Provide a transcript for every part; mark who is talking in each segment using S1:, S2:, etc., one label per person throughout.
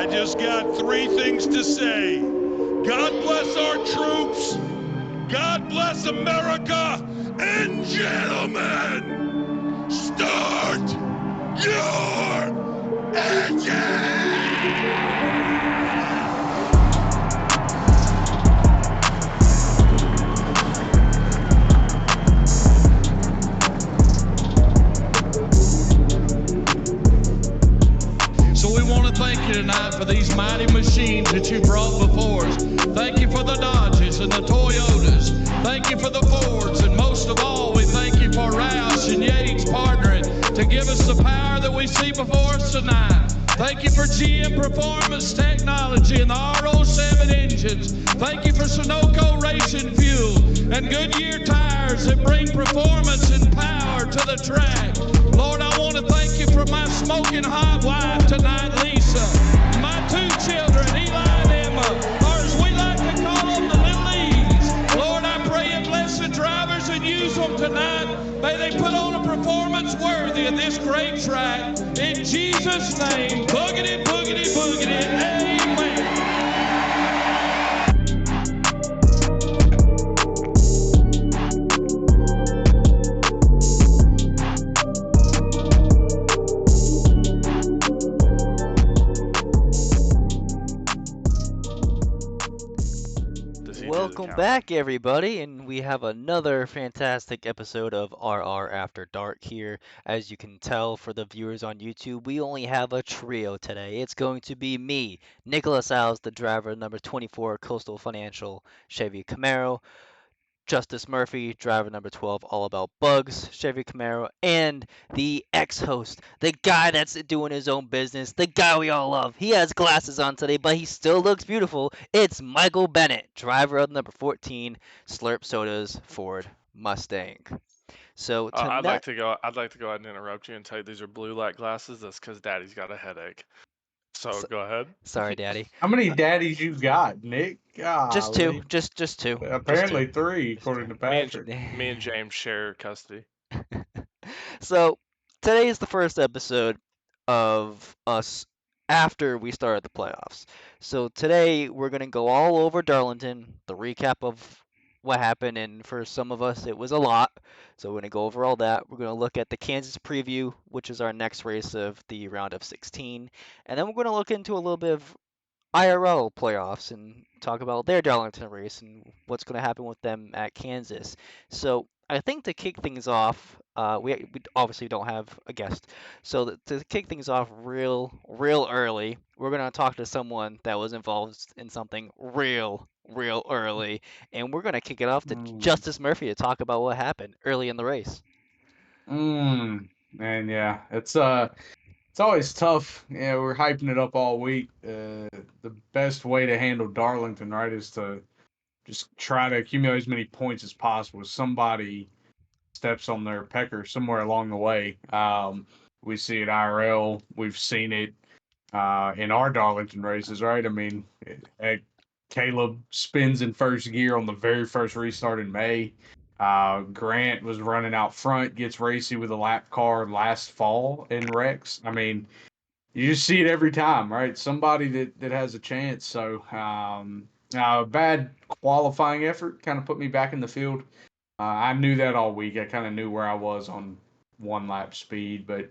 S1: I just got three things to say. God bless our troops. God bless America. And gentlemen, start your engine!
S2: So we want to thank you tonight for these mighty machines that you brought before us. Thank you for the Dodges and the Toyotas. Thank you for the Fords. And most of all, we thank you for Roush and Yates partnering to give us the power that we see before us tonight. Thank you for GM Performance Technology and the R07 engines. Thank you for Sunoco Racing Fuel and Goodyear tires that bring performance and power to the track. Lord, I want to thank you for my smoking hot wife tonight, Lisa. My two children, Eli and Emma, or as we like to call them, the little E's. Lord, I pray you bless the drivers and use them tonight. May they put on a performance worthy of this great track. In Jesus' name, boogity, boogity, boogity, amen.
S3: Welcome back, everybody, and we have another fantastic episode of RR After Dark here. As you can tell for the viewers on YouTube, we only have a trio today. It's going to be me, Nicholas Alves, the driver, number 24, Coastal Financial Chevy Camaro, Justice Murphy, driver number 12, All About Bugs, Chevy Camaro, and the ex-host, the guy that's doing his own business, the guy we all love. He has glasses on today, but he still looks beautiful. It's Michael Bennett, driver of number 14, Slurp Soda's Ford Mustang. So
S4: I'd
S3: tonight,
S4: like to go. I'd like to go ahead and interrupt you and tell you these are blue light glasses. That's because Daddy's got a headache. So go ahead.
S3: sorry, Daddy.
S5: How many daddies you got, Nick?
S3: Just two,
S5: Golly.
S3: just two.
S5: Apparently three, according to Patrick.
S4: Me and James share custody.
S3: So today is the first episode of us after we started the playoffs. So today we're gonna go all over Darlington, the recap of what happened, and for some of us it was a lot. So we're gonna go over all that. We're gonna look at the Kansas preview, which is our next race of the round of 16, and then we're gonna look into a little bit of IRL playoffs and talk about their Darlington race and what's going to happen with them at Kansas. So I think to kick things off, we obviously don't have a guest. So to kick things off real early, we're going to talk to someone that was involved in something real early, and we're going to kick it off to Justice Murphy to talk about what happened early in the race.
S5: Man, yeah, it's always tough. Yeah, we're hyping it up all week. The best way to handle Darlington, right, is to just try to accumulate as many points as possible. Somebody steps on their pecker somewhere along the way. We see it IRL. We've seen it in our Darlington races, right? I mean, Caleb spins in first gear on the very first restart in May. Grant was running out front, gets racy with a lap car last fall in Rex. I mean, you just see it every time, right? Somebody that has a chance. So, bad qualifying effort kind of put me back in the field. I knew that all week. I kind of knew where I was on one lap speed, but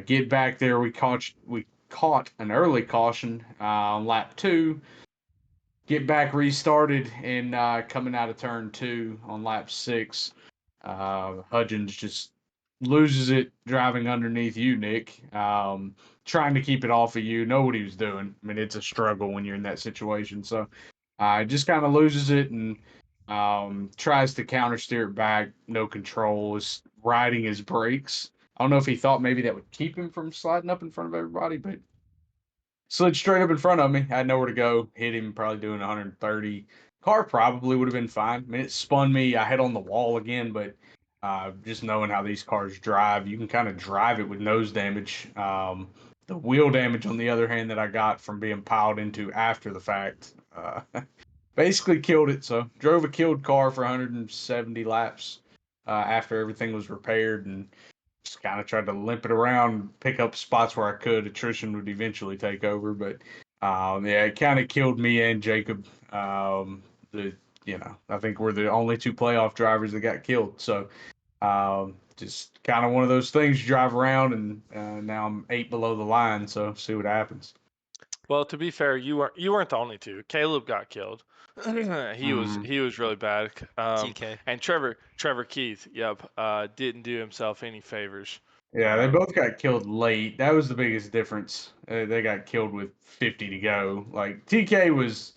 S5: get back there. We caught an early caution on lap 2. Get back restarted and coming out of turn 2 on lap 6. Hudgens just loses it driving underneath you, Nick. Trying to keep it off of you. Know what he was doing. I mean, it's a struggle when you're in that situation. So just kind of loses it and tries to counter steer it back. No control. Is riding his brakes. I don't know if he thought maybe that would keep him from sliding up in front of everybody, but slid straight up in front of me. I had nowhere to go. Hit him, probably doing 130. Car probably would have been fine. I mean, it spun me. I hit on the wall again, but just knowing how these cars drive, you can kind of drive it with nose damage. The wheel damage, on the other hand, that I got from being piled into after the fact, basically killed it. So drove a killed car for 170 laps after everything was repaired, and just kind of tried to limp it around, pick up spots where I could. Attrition would eventually take over, but Yeah, it kind of killed me and Jacob. The I think we're the only two playoff drivers that got killed. So just kind of one of those things. You drive around, and now I'm 8 below the line. So see what happens.
S4: Well, to be fair, you weren't the only two. Caleb got killed. he was
S5: Mm.
S4: he was really bad.
S3: TK.
S4: And Trevor Keith, yep, didn't do himself any favors.
S5: Yeah, they
S4: Um,
S5: both got killed late. That was the biggest difference. They got killed with 50 to go. Like TK was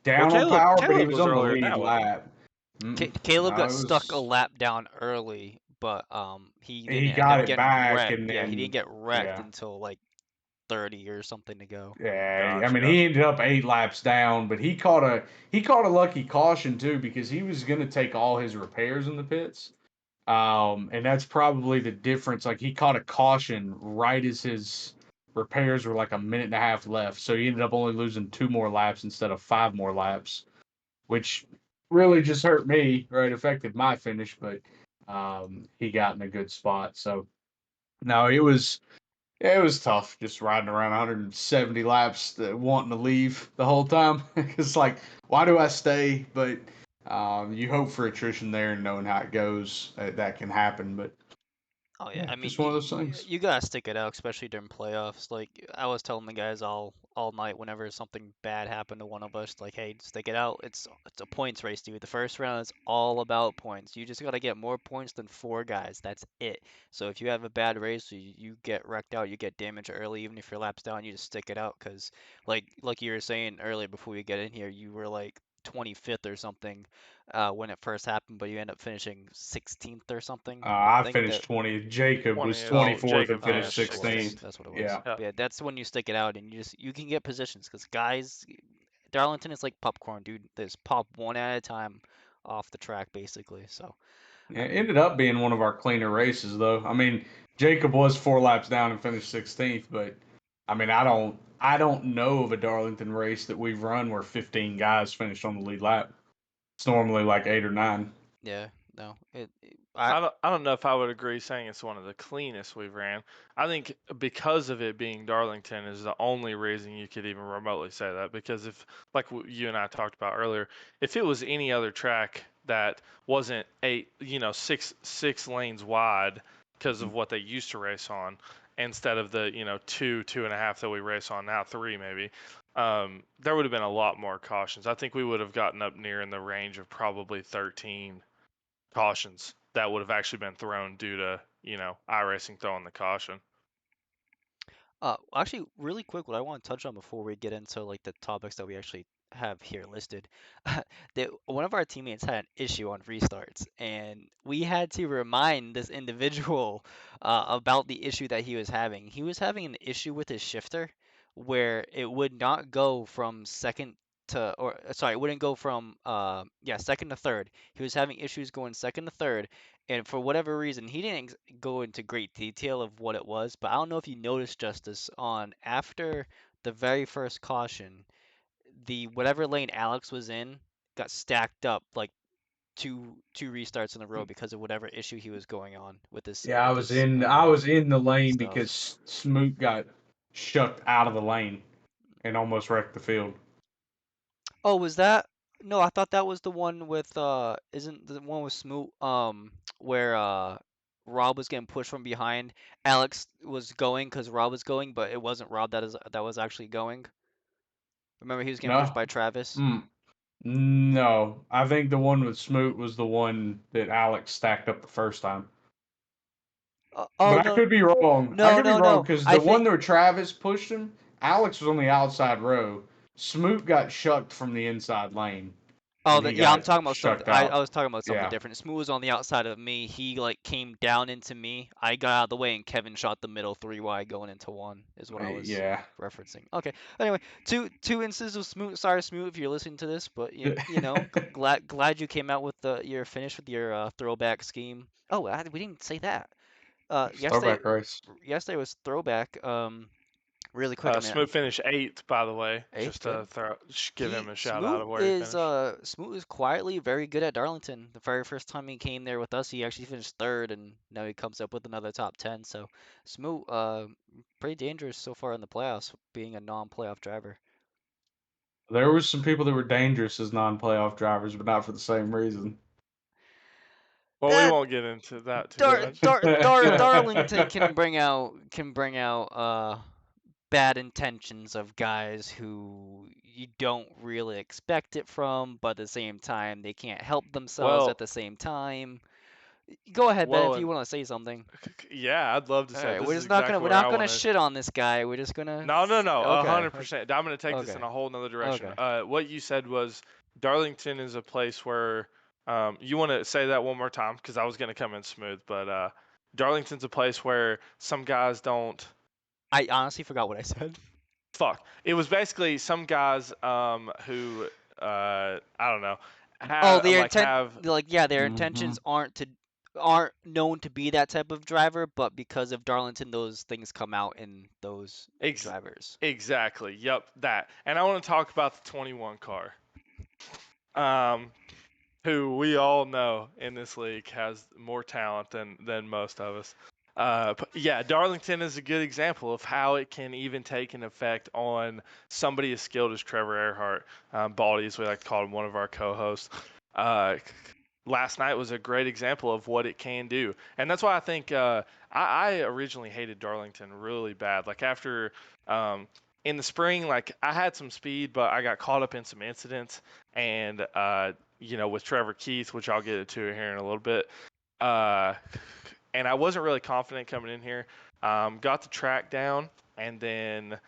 S4: well,
S5: down on
S4: Caleb
S5: power, but he
S4: Caleb
S5: was
S4: was
S5: on the
S4: earlier than
S5: lead
S4: that, wasn't he?
S5: lap.
S3: Caleb
S5: No,
S3: got
S5: it
S3: stuck a
S5: was
S3: lap down early, but he didn't
S5: he
S3: end
S5: got
S3: up
S5: it
S3: getting
S5: back,
S3: wrecked.
S5: and
S3: Yeah, he didn't
S5: then
S3: get wrecked
S5: yeah,
S3: until like 30 or something to go.
S5: yeah. I mean,
S4: Gotcha.
S5: he ended up 8 laps down, but he caught a lucky caution too because he was going to take all his repairs in the pits. And that's probably the difference. Like he caught a caution right as his repairs were like a minute and a half left, so he ended up only losing 2 more laps instead of 5 more laps, which really just hurt me. Right, affected my finish, but he got in a good spot. So no, it was tough just riding around 170 laps, wanting to leave the whole time. It's like, why do I stay? But you hope for attrition there and knowing how it goes, that can happen. But
S3: Oh yeah,
S5: yeah,
S3: I mean
S5: just one of those things.
S3: you gotta stick it out, especially during playoffs. Like I was telling the guys all night whenever something bad happened to one of us, like hey, stick it out. It's a points race, dude. The first round is all about points. You just gotta get more points than four guys. That's it. So if you have a bad race, you get wrecked out, you get damaged early, even if your lap's down, you just stick it out. Cause like you were saying earlier before we get in here, you were like 25th or something when it first happened, but you end up finishing 16th or something. I
S5: I
S3: think
S5: finished
S3: that
S5: 20th. Jacob was
S4: 20th.
S3: Oh,
S5: 24th
S4: Jacob
S5: and
S3: oh,
S5: finished
S4: finished
S3: that's what it was.
S4: 16th.
S5: 16th.
S3: That's what it was.
S5: Yeah.
S4: Yep.
S3: But yeah, that's when you stick it out and you can get positions because guys, Darlington is like popcorn, dude. There's pop one at a time off the track basically. So
S5: Yeah,
S3: I
S5: it
S3: mean,
S5: ended up being one of our cleaner races, though. I mean, Jacob was 4 laps down and finished 16th, but I mean, I don't know of a Darlington race that we've run where 15 guys finished on the lead lap. It's normally like 8 or 9.
S3: yeah, no, I
S4: I don't know if I would agree saying it's one of the cleanest we've ran. I think because of it being Darlington is the only reason you could even remotely say that. Because if, like you and I talked about earlier, if it was any other track that wasn't six lanes wide because of what they used to race on, instead of the two and a half that we race on now, three maybe, there would have been a lot more cautions. I think we would have gotten up near in the range of probably 13 cautions that would have actually been thrown due to iRacing throwing the caution.
S3: Actually, really quick, what I want to touch on before we get into like the topics that we actually have here listed, that one of our teammates had an issue on restarts, and we had to remind this individual about the issue that he was having. He was having an issue with his shifter, where it would not go from second to, or sorry, it wouldn't go from yeah, second to third. He was having issues going second to third, and for whatever reason, he didn't go into great detail of what it was, but I don't know if you noticed, Justice, on after the very first caution, the whatever lane Alex was in got stacked up like two restarts in a row because of whatever issue he was going on
S5: Yeah, I
S3: with
S5: was
S3: his
S5: in I was in the lane
S3: stuff.
S5: because Smoot got shucked out of the lane and almost wrecked the field.
S3: Oh, was that? No, I thought that was the one with isn't the one with Smoot where Rob was getting pushed from behind. Alex was going because Rob was going, but it wasn't Rob that was actually going. Remember he was getting pushed
S5: No,
S3: by Travis?
S5: mm, no, I think the one with Smoot was the one that Alex stacked up the first time.
S3: Oh
S5: But I
S3: no,
S5: could be wrong. I
S3: no,
S5: could be
S3: no,
S5: wrong
S3: no.
S5: because
S3: I
S5: the one
S3: think.
S5: where Travis pushed him, Alex was on the outside row. Smoot got shucked from the inside lane,
S3: Oh,
S5: and he
S3: yeah, I'm
S5: got
S3: talking about something.
S5: shucked
S3: I
S5: out.
S3: was talking about something
S5: Yeah,
S3: different. Smooth was on the outside of me. He like came down into me. I got out of the way, and Kevin shot the middle three wide going into one. Is what I was
S5: yeah.
S3: referencing. Okay. Anyway, two instances of Smooth. Sorry, Smooth, if you're listening to this, but you know, glad you came out with your finish with your throwback scheme. Oh, we didn't say that. Yesterday
S5: Throwback race.
S3: yesterday was throwback. Really quick. I mean,
S4: Smoot finished eighth, by the way,
S3: eighth,
S4: just to
S3: good.
S4: give him a shout out
S3: Smoot
S4: of where he
S3: is
S4: finished.
S3: quietly very good at Darlington. The very first time he came there with us, he actually finished third, and now he comes up with another top 10. So Smoot, pretty dangerous so far in the playoffs, being a non-playoff driver.
S5: There was some people that were dangerous as non-playoff drivers, but not for the same reason.
S4: Well, we
S3: That
S4: won't get into that too much.
S3: Darlington can bring out bad intentions of guys who you don't really expect it from, but at the same time they can't help themselves at
S4: Well,
S3: the same time. Go ahead, Ben,
S4: well,
S3: if you
S4: and
S3: want to say something.
S4: yeah, I'd love to
S3: All
S4: say
S3: right,
S4: this
S3: we're
S4: is
S3: just not gonna
S4: exactly
S3: we're
S4: where
S3: not
S4: I
S3: gonna
S4: want to.
S3: shit on this guy. We're just gonna.
S4: No, no, no,
S3: Okay.
S4: 100%. I'm going to take this in
S3: Okay.
S4: a whole nother direction.
S3: Okay.
S4: What you said was Darlington is a place where you want to say that one more time because I was going to come in smooth, but Darlington's a place where some guys don't.
S3: I honestly forgot what I said.
S4: Fuck. It was basically some guys who I don't know
S3: Oh,
S4: have
S3: their
S4: like
S3: intent,
S4: have
S3: like yeah, their
S5: Hmm.
S3: intentions aren't known to be that type of driver, but because of Darlington, those things come out in those
S4: ex-
S3: drivers.
S4: exactly. Yep, that. And I want to talk about the 21 car. Um, who we all know in this league has more talent than most of us. Yeah, Darlington is a good example of how it can even take an effect on somebody as skilled as Trevor Earhart, Baldy, as we like to call him, one of our co-hosts. Uh, Last night was a great example of what it can do, and that's why I think I originally hated Darlington really bad. Like after in the spring, like I had some speed, but I got caught up in some incidents, and with Trevor Keith, which I'll get into here in a little bit. Uh, and I wasn't really confident coming in here. Got the track down, and then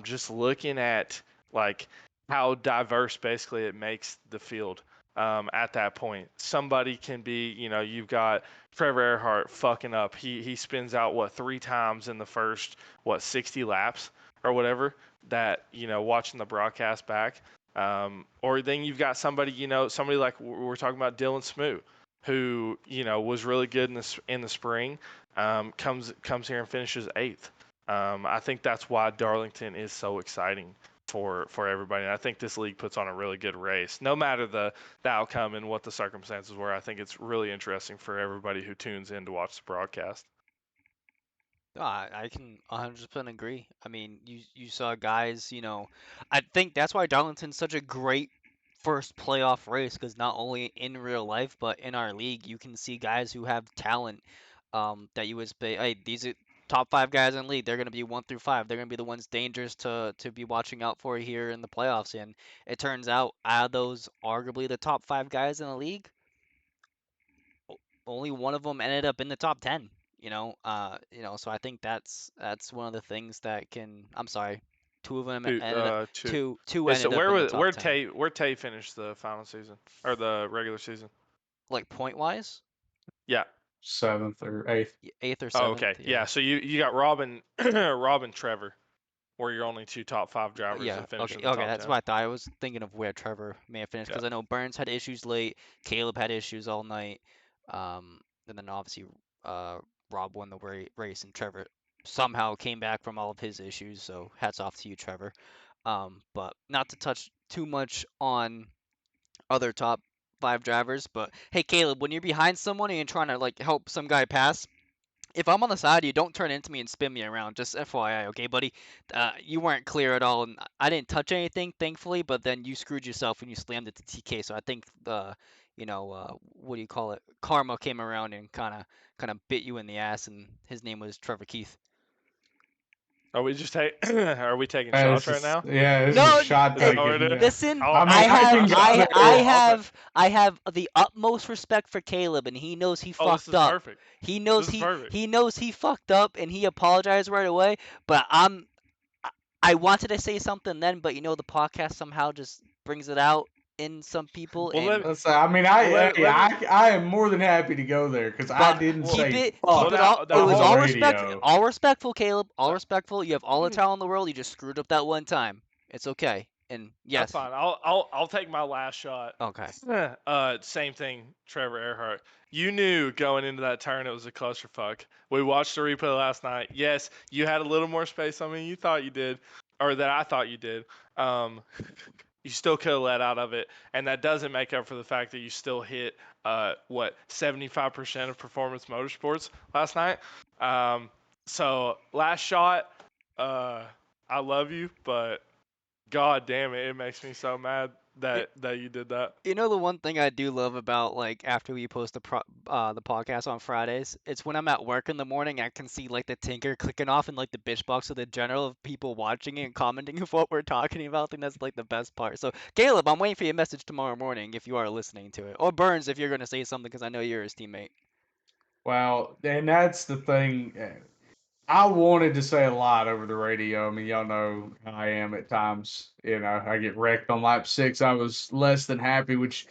S4: just looking at like how diverse basically it makes the field at that point. Somebody can be, you've got Trevor Earhart fucking up. He spins out what 3 times in the first 60 laps or whatever. That watching the broadcast back. Or then you've got somebody, somebody like we're talking about Dylan Smoot, who was really good in the spring. Comes here and finishes 8th. I think that's why Darlington is so exciting for everybody. And I think this league puts on a really good race, no matter the outcome and what the circumstances were. I think it's really interesting for everybody who tunes in to watch the broadcast.
S3: I can 100% agree. I mean, you saw guys, I think that's why Darlington's such a great first playoff race because not only in real life but in our league, you can see guys who have talent that you would say, hey, these are top 5 guys in the league. They're going to be 1 through 5. They're going to be the ones dangerous to be watching out for here in the playoffs. And it turns out of those arguably the top 5 guys in the league, only one of them ended up in the top 10. So I think that's one of the things that can. I'm sorry, two of them ended up
S4: Two.
S3: two
S4: Yeah, so
S3: ended up in the top
S4: where
S3: 10.
S4: Tay finished the final season or the regular season?
S3: Like point wise,
S4: Yeah.
S5: 7th or 8th.
S3: eighth or
S4: Oh,
S3: seventh.
S4: okay.
S3: Yeah.
S4: Yeah. So you got Robin Robin Trevor, were your only 2 top 5 drivers
S3: Yeah.
S4: that finished
S3: Okay.
S4: in the
S3: Okay.
S4: top
S3: That's
S4: 10.
S3: what I thought. I was thinking of where Trevor may have finished
S4: Yeah.
S3: because I know Burns had issues late. Caleb had issues all night. And then obviously, uh, Rob won the race, and Trevor somehow came back from all of his issues. So hats off to you, Trevor. But not to touch too much on other top 5 drivers. But hey, Caleb, when you're behind someone and you're trying to like help some guy pass, if I'm on the side, you don't turn into me and spin me around. Just FYI, okay, buddy? You weren't clear at all, and I didn't touch anything, thankfully. But then you screwed yourself when you slammed it to TK. So I think what do you call it? Karma came around and kind of bit you in the ass, and his name was Trevor Keith.
S4: Are we just are we taking
S5: It's
S4: shots right
S5: just,
S4: now?
S5: yeah, this is
S3: No,
S5: shot
S4: Is that what
S5: taking.
S4: we're doing?
S5: Yeah.
S3: listen,
S4: I'll,
S5: I
S3: I
S5: mean,
S4: I'll
S5: I
S4: take
S3: have
S4: my
S5: can go
S3: I
S4: shot.
S3: I
S5: there.
S3: I have the utmost respect for Caleb, and he knows he
S4: Oh, this
S3: fucked
S4: is
S3: up.
S4: perfect.
S3: He knows
S4: This is perfect.
S3: he knows he fucked up, and he apologized right away. But I I wanted to say something then, but the podcast somehow just brings it out in some people,
S4: Well,
S3: and
S5: I mean,
S4: let me.
S5: I am more than happy to go there because I
S3: but
S5: didn't
S4: Well,
S3: keep
S5: say
S3: it
S4: well
S3: keep it
S5: fuck
S3: all. It
S4: now
S5: on
S3: was
S5: the
S4: hold on.
S5: radio.
S3: all respectful, Caleb. All
S4: So,
S3: respectful. You have all the talent in the world. You just screwed up that one time. It's okay. And
S4: that's
S3: yes,
S4: fine. I'll take my last shot.
S3: okay.
S4: Same thing, Trevor Earhart. You knew going into that turn it was a clusterfuck. We watched the replay last night. Yes, you had a little more space on me. You thought you did, or that I thought you did. Um, you still could have let out of it, and that doesn't make up for the fact that you still hit 75% of performance motorsports last night. So last shot, I love you, but God damn it! It makes me so mad
S3: It,
S4: that you did that.
S3: you know the one thing I do love about like after we post the podcast on Fridays, it's when I'm at work in the morning, I can see like the tinker clicking off in like the bitch box of the general of people watching it and commenting of what we're talking about. I think that's like the best part. So Caleb, I'm waiting for your message tomorrow morning if you are listening to it, or Burns if you're gonna say something because I know you're his teammate.
S5: Well, and that's the thing. I wanted to say a lot over the radio. I mean, y'all know how I am at times. You know, I get wrecked on lap 6. I was less than happy, which,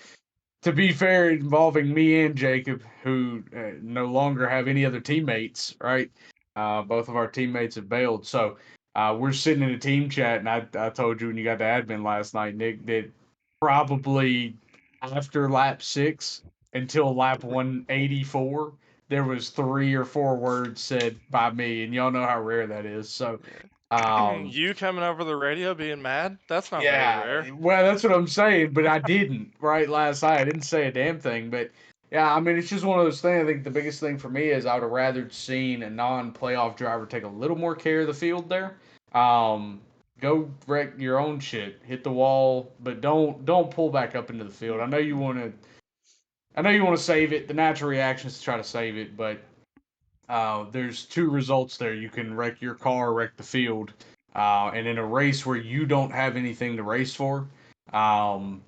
S5: to be fair, involving me and Jacob, who no longer have any other teammates, right? Both of our teammates have bailed. So we're sitting in a team chat, and I told you when you got the admin last night, Nick, that probably after lap 6 until lap 184, there was 3 or 4 words said by me, and y'all know how rare that is. So,
S3: Yeah.
S5: um,
S4: You coming over the radio being mad? That's not very
S5: yeah,
S4: rare.
S5: well, that's what I'm saying, but I didn't, right, last night. I didn't say a damn thing, but yeah, I mean, it's just one of those things. I think the biggest thing for me is I would have rather seen a non-playoff driver take a little more care of the field there. Um, go wreck your own shit, hit the wall, but don't pull back up into the field. I know you want to save it. The natural reaction is to try to save it, but there's two results there. You can wreck your car, wreck the field, and in a race where you don't have anything to race for,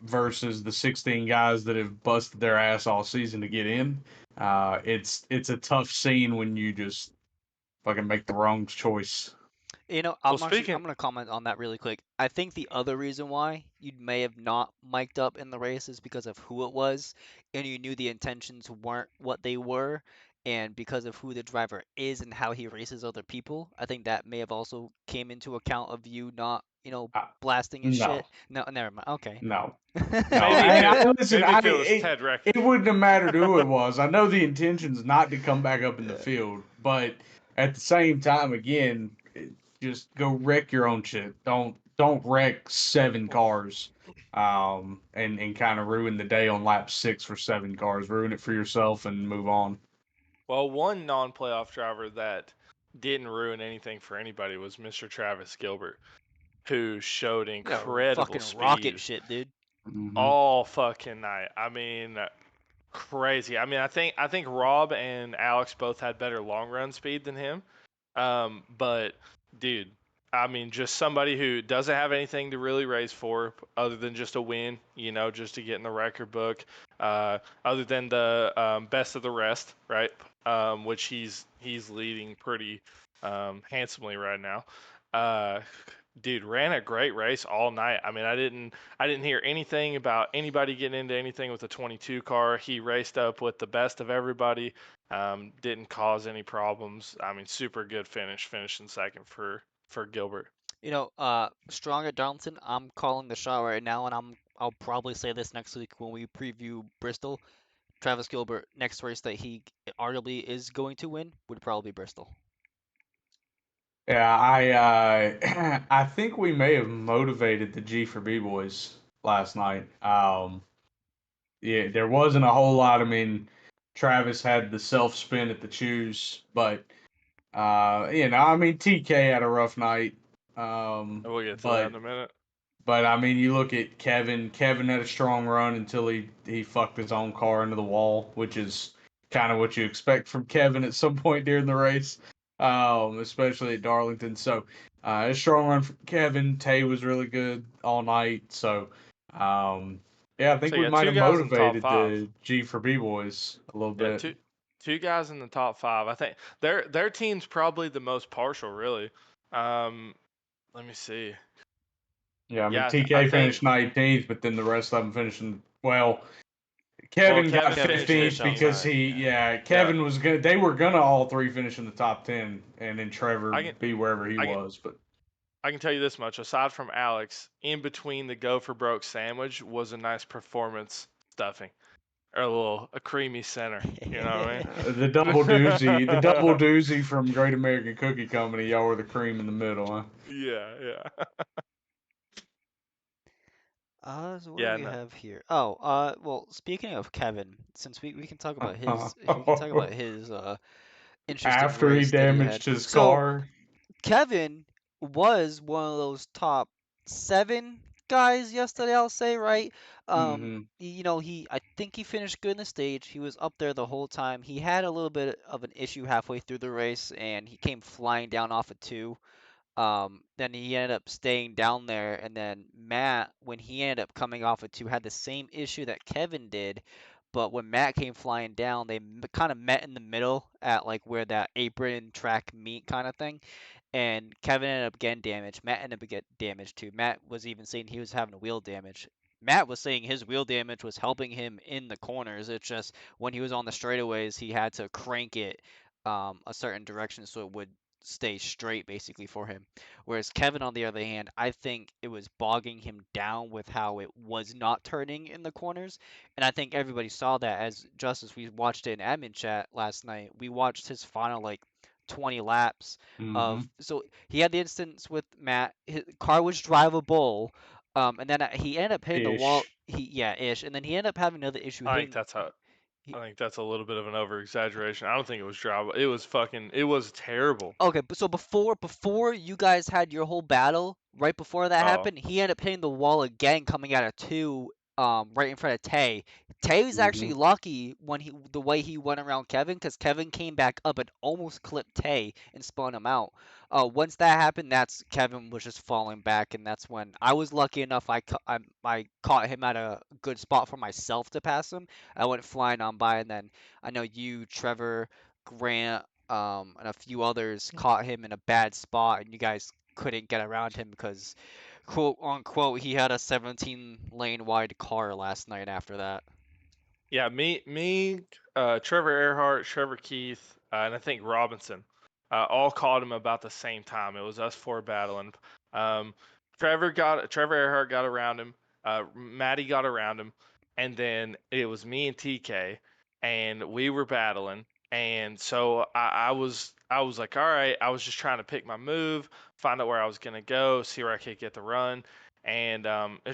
S5: versus the 16 guys that have busted their ass all season to get in, it's a tough scene when you just fucking make the wrong choice.
S3: You know,
S4: Well,
S3: I'm
S4: speaking,
S3: gonna comment on that really quick. I think the other reason why you may have not mic'd up in the race is because of who it was, and you knew the intentions weren't what they were, and because of who the driver is and how he races other people. I think that may have also came into account of you not,
S5: Uh,
S3: blasting his
S5: no,
S3: shit. No, never mind. Okay.
S5: no. No,
S4: maybe if
S5: and
S4: it
S5: I listen.
S4: maybe if it was Ted
S5: It
S4: wrecking.
S5: wouldn't have mattered who it was. I know the intention's not to come back up in the
S3: Yeah.
S5: field, but at the same time, again, just go wreck your own shit. Don't wreck 7 cars, and kind of ruin the day on lap 6 for 7 cars. Ruin it for yourself and move on.
S4: Well, one non-playoff driver that didn't ruin anything for anybody was Mr. Travis Gilbert, who showed
S3: Yeah,
S4: incredible
S3: fucking rocket
S4: speed
S3: shit, dude.
S5: Hmm.
S4: all fucking night. I mean, crazy. I mean, I think Rob and Alex both had better long run speed than him. But dude, I mean, just somebody who doesn't have anything to really race for other than just a win, just to get in the record book. Other than the best of the rest, right? Which he's leading pretty handsomely right now. Uh, Dude, ran a great race all night. I mean, I didn't hear anything about anybody getting into anything with the 22 car. He raced up with the best of everybody. Didn't cause any problems. I mean, super good finish, finishing second for Gilbert.
S3: Strong at Darlington, I'm calling the shot right now, and I'll probably say this next week when we preview Bristol. Travis Gilbert, next race that he arguably is going to win would probably be Bristol.
S5: Yeah, I think we may have motivated the G for B boys last night. Yeah, there wasn't a whole lot. I mean, Travis had the self spin at the choose, but I mean, TK had a rough night.
S4: And we'll get to that
S5: But
S4: in a minute.
S5: I mean, you look at Kevin. Kevin had a strong run until he fucked his own car into the wall, which is kind of what you expect from Kevin at some point during the race, especially at Darlington. So, a strong run from Kevin. Tay was really good all night. So, um, yeah, I think
S4: So
S5: we
S4: yeah,
S5: might
S4: two
S5: have
S4: guys in the top
S5: motivated
S4: five.
S5: the G for B boys a little
S4: Yeah,
S5: bit.
S4: two guys in the top five. I think their team's probably the most partial, really. Um, Let me see.
S5: Yeah, I mean,
S4: Yeah, I
S5: TK
S4: think.
S5: finished 19th, but then the rest of them finishing well.
S4: Well,
S5: Kevin got
S4: Kevin
S3: Kevin
S4: finished
S3: finished
S5: 15th because
S4: 15th.
S3: outside.
S5: he,
S3: Yeah.
S5: yeah,
S4: Yeah,
S5: Kevin was gonna. They were gonna all three finish in the top 10, and then Trevor
S4: I can
S5: be wherever he
S4: I can
S5: was. But
S4: I can tell you this much. Aside from Alex, in between the go for broke sandwich was a nice performance stuffing or a creamy center. You know what I
S5: the double
S4: mean?
S5: doozy from Great American Cookie Company, y'all were the cream in the middle, huh?
S4: Yeah, yeah,
S3: So what do
S4: yeah.
S3: we
S4: No,
S3: have here? Oh, well, speaking of Kevin, since we can talk about his interesting
S5: After he
S3: race that he had.
S5: damaged his
S3: So
S5: car,
S3: Kevin was one of those top 7 guys yesterday, I'll say, right?
S5: Mm-hmm.
S3: I think he finished good in the stage. He was up there the whole time. He had a little bit of an issue halfway through the race, and he came flying down off of 2. Then he ended up staying down there, and then Matt, when he ended up coming off of 2, had the same issue that Kevin did. But when Matt came flying down, they kind of met in the middle at like where that apron track meet kind of thing, and Kevin ended up getting damaged. Matt ended up getting damaged too. Matt was even saying he was having wheel damage. Matt was saying his wheel damage was helping him in the corners. It's just when he was on the straightaways, he had to crank it a certain direction so it would stay straight basically for him. Whereas Kevin, on the other hand, I think it was bogging him down with how it was not turning in the corners. And I think everybody saw that as Justice. We watched it in admin chat last night. We watched his final like 20 laps
S5: Mm-hmm.
S3: of so he had the instance with Matt. His car was drivable, and then he ended up hitting the wall.
S5: Ish.
S3: Ish, and then he ended up having another issue
S4: I think
S3: hitting.
S4: that's a
S3: He,
S4: I think that's a little bit of an over exaggeration. I don't think it was drivable. It was fucking. It was terrible.
S3: Okay, but so before you guys had your whole battle, right before that
S4: Oh,
S3: happened, he ended up hitting the wall again, coming out of 2, right in front of Tay. Tay was
S5: Mm-hmm.
S3: actually lucky when the way he went around Kevin, because Kevin came back up and almost clipped Tay and spun him out. Once that happened, that's Kevin was just falling back, and that's when I was lucky enough. I caught him at a good spot for myself to pass him. I went flying on by, and then I know you, Trevor, Grant, and a few others caught him in a bad spot, and you guys couldn't get around him because, quote unquote, he had a 17 lane wide car last night after that.
S4: yeah, Trevor Earhart, Trevor Keith, and I think Robinson, all caught him about the same time. It was us four battling. Um, Trevor Earhart got around him. Maddie got around him, and then it was me and TK, and we were battling. And so I was like, all right. I was just trying to pick my move, find out where I was gonna go, see where I could get the run. And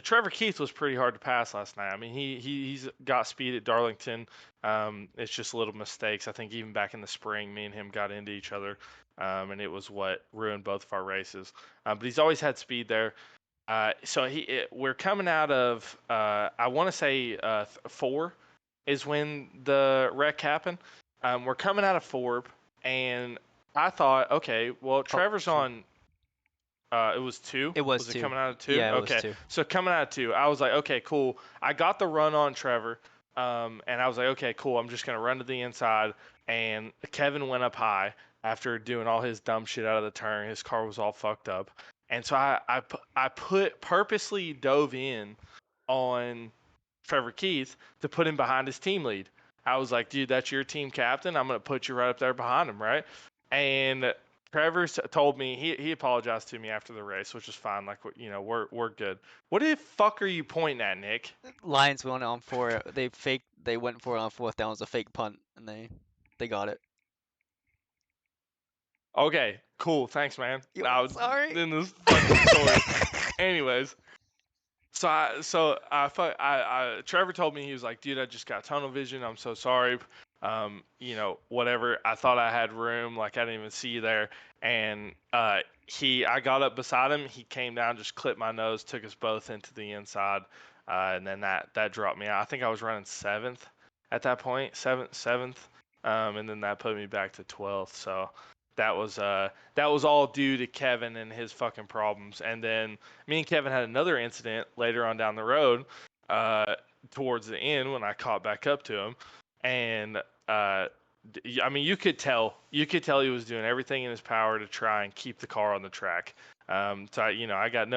S4: Trevor Keith was pretty hard to pass last night. I mean, he's got speed at Darlington. It's just little mistakes. I think even back in the spring, me and him got into each other, and it was what ruined both of our races. But he's always had speed there. We're coming out of I want to say 4 is when the wreck happened. We're coming out of Forb, and I thought, okay, well
S3: Oh,
S4: Trevor's
S3: true.
S4: on it was 2.
S3: It was
S4: Was it
S3: 2.
S4: coming out of 2?
S3: Yeah, it was
S4: Okay.
S3: 2.
S4: So coming out of 2, I was like, okay, cool. I got the run on Trevor. And I was like, okay, cool. I'm just gonna run to the inside. And Kevin went up high after doing all his dumb shit out of the turn. His car was all fucked up. And so I purposely dove in on Trevor Keith to put him behind his team lead. I was like, dude, that's your team captain. I'm gonna put you right up there behind him, right? And Trevor told me he apologized to me after the race, which is fine. Like, we're good. What the fuck are you pointing at, Nick?
S3: Lions went on for it. They went for it on fourth down. It was a fake punt, and they got it.
S4: Okay, cool. Thanks, man.
S3: Yo,
S4: Now
S3: sorry.
S4: in this fucking story. Anyways, Trevor told me, he was like, dude, I just got tunnel vision. I'm so sorry. Whatever. I thought I had room. Like, I didn't even see you there. And I got up beside him. He came down, just clipped my nose, took us both into the inside. And then that dropped me out. I think I was running 7th at that point, seventh. And then that put me back to 12th. So that was all due to Kevin and his fucking problems. And then me and Kevin had another incident later on down the road, uh, towards the end when I caught back up to him, and I mean, you could tell he was doing everything in his power to try and keep the car on the track. I got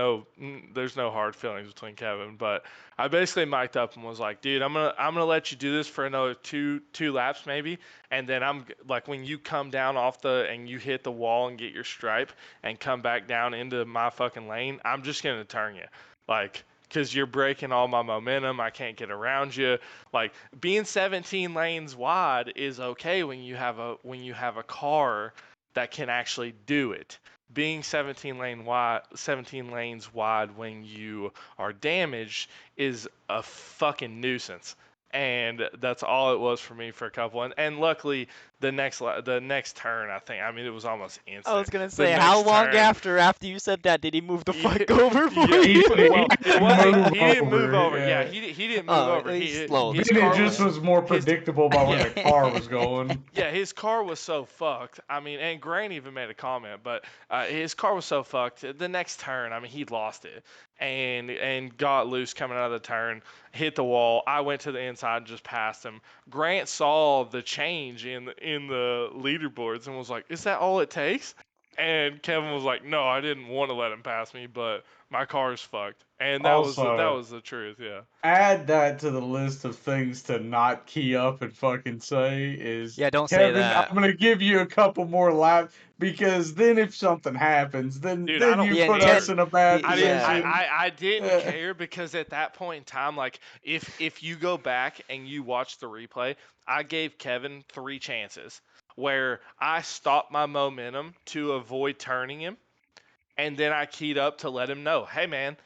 S4: there's no hard feelings between Kevin, but I basically mic'd up and was like, dude, I'm gonna let you do this for another two laps maybe, and then I'm like, when you come down and you hit the wall and get your stripe and come back down into my fucking lane, I'm just gonna turn you, like, because you're breaking all my momentum. I can't get around you. Like, being 17 lanes wide is okay when you have a car that can actually do it. Being 17 lanes wide when you are damaged is a fucking nuisance. And that's all it was for me for a couple. And luckily, the next turn, I think. I mean, it was almost
S3: I was
S4: instant.
S3: gonna
S4: The
S3: say, how
S4: next
S3: long
S4: turn,
S3: after you said that did he move the
S4: yeah,
S3: fuck over for
S4: yeah.
S5: He
S3: you?
S5: didn't,
S4: Well,
S5: he
S4: it
S5: didn't
S4: was
S5: move
S4: he didn't move over. Yeah,
S5: over.
S4: he didn't move
S3: Oh,
S4: over.
S3: he's
S4: He
S3: slowly
S4: his
S5: Then it
S4: car
S5: just
S3: slowing.
S5: was more
S4: his
S5: predictable by where
S4: yeah.
S5: the car was going.
S4: Yeah, his car was so fucked. I mean, and Grant even made a comment, but his car was so fucked. The next turn, I mean, he lost it and got loose coming out of the turn, hit the wall. I went to the inside and just passed him. Grant saw the change in the leaderboards and was like, "Is that all it takes?" And Kevin was like, "No, I didn't want to let him pass me, but my car is fucked." And that was
S5: Also,
S4: the truth. Yeah.
S5: add that to the list of things to not key up and fucking say is,
S3: Yeah, don't say
S5: Kevin, I'm
S3: that.
S5: gonna give you a couple more laps because then if something happens, then
S4: Dude, I
S5: then
S4: don't
S5: you
S3: The
S5: put
S4: care.
S5: us
S3: intent,
S5: in a bad
S3: the yeah.
S5: position.
S4: I didn't
S5: Uh,
S4: care because at that point in time, like if you go back and you watch the replay, I gave Kevin 3 chances where I stopped my momentum to avoid turning him, and then I keyed up to let him know, hey man,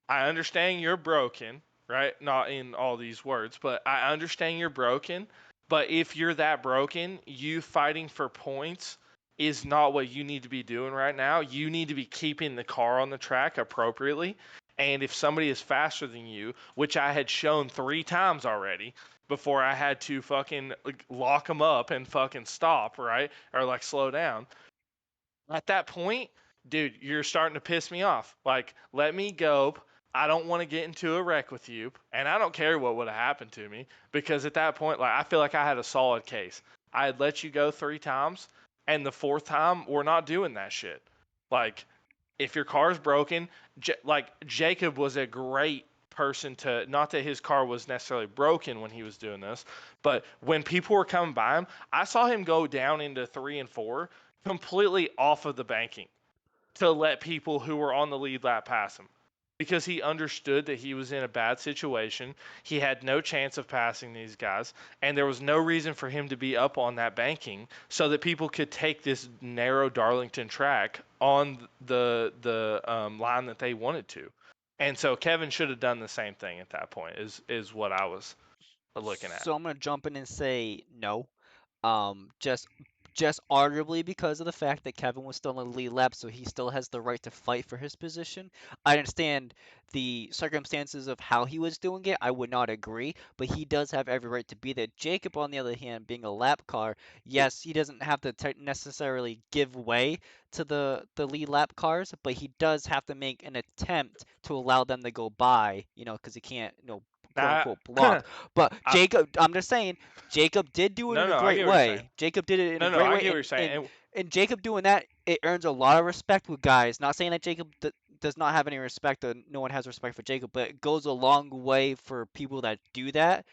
S4: I understand you're broken, right? Not in all these words, but I understand you're broken. But if you're that broken, you fighting for points is not what you need to be doing right now. You need to be keeping the car on the track appropriately. And if somebody is faster than you, which I had shown 3 times already before I had to fucking lock them up and fucking stop, right? Or like slow down, at that point, dude, you're starting to piss me off. Like, let me go. I don't want to get into a wreck with you, and I don't care what would have happened to me because at that point, like, I feel like I had a solid case. I had let you go 3 times, and the fourth time, we're not doing that shit. Like, if your car's broken, like Jacob was a great person to, not that his car was necessarily broken when he was doing this, but when people were coming by him, I saw him go down into 3 and 4 completely off of the banking to let people who were on the lead lap pass him because he understood that he was in a bad situation. He had no chance of passing these guys, and there was no reason for him to be up on that banking so that people could take this narrow Darlington track on the line that they wanted to. And so Kevin should have done the same thing at that point. Is what I was looking at.
S3: So I'm gonna jump in and say no. Just arguably because of the fact that Kevin was still in the lead lap, so he still has the right to fight for his position. I understand the circumstances of how he was doing it. I would not agree, but he does have every right to be there. Jacob, on the other hand, being a lap car, yes, he doesn't have to necessarily give way to the lead lap cars, but he does have to make an attempt to allow them to go by, because he can't, quote
S4: Now,
S3: unquote block. But
S4: I,
S3: Jacob, I'm just saying, Jacob did do it in a
S4: I
S3: great
S4: get what you're saying.
S3: way. Jacob did it in a
S4: No,
S3: great
S4: I
S3: way,
S4: get what you're
S3: and
S4: saying.
S3: and Jacob doing that, it earns a lot of respect with guys. Not saying that Jacob does not have any respect, or no one has respect for Jacob, but it goes a long way for people that do that.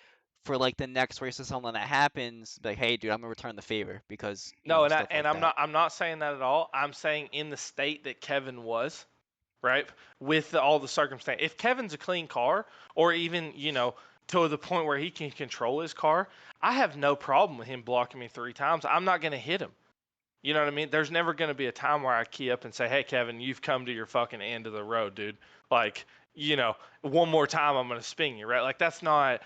S3: For like the next race or something that happens, like, hey, dude, I'm gonna return the favor because
S4: No,
S3: stuff like that.
S4: I'm not saying that at all. I'm saying in the state that Kevin was, right? With all the circumstance. If Kevin's a clean car or even, to the point where he can control his car, I have no problem with him blocking me 3 times. I'm not going to hit him. You know what I mean? There's never going to be a time where I key up and say, "Hey, Kevin, you've come to your fucking end of the road, dude." Like, one more time, I'm going to spin you, right? Like, that's not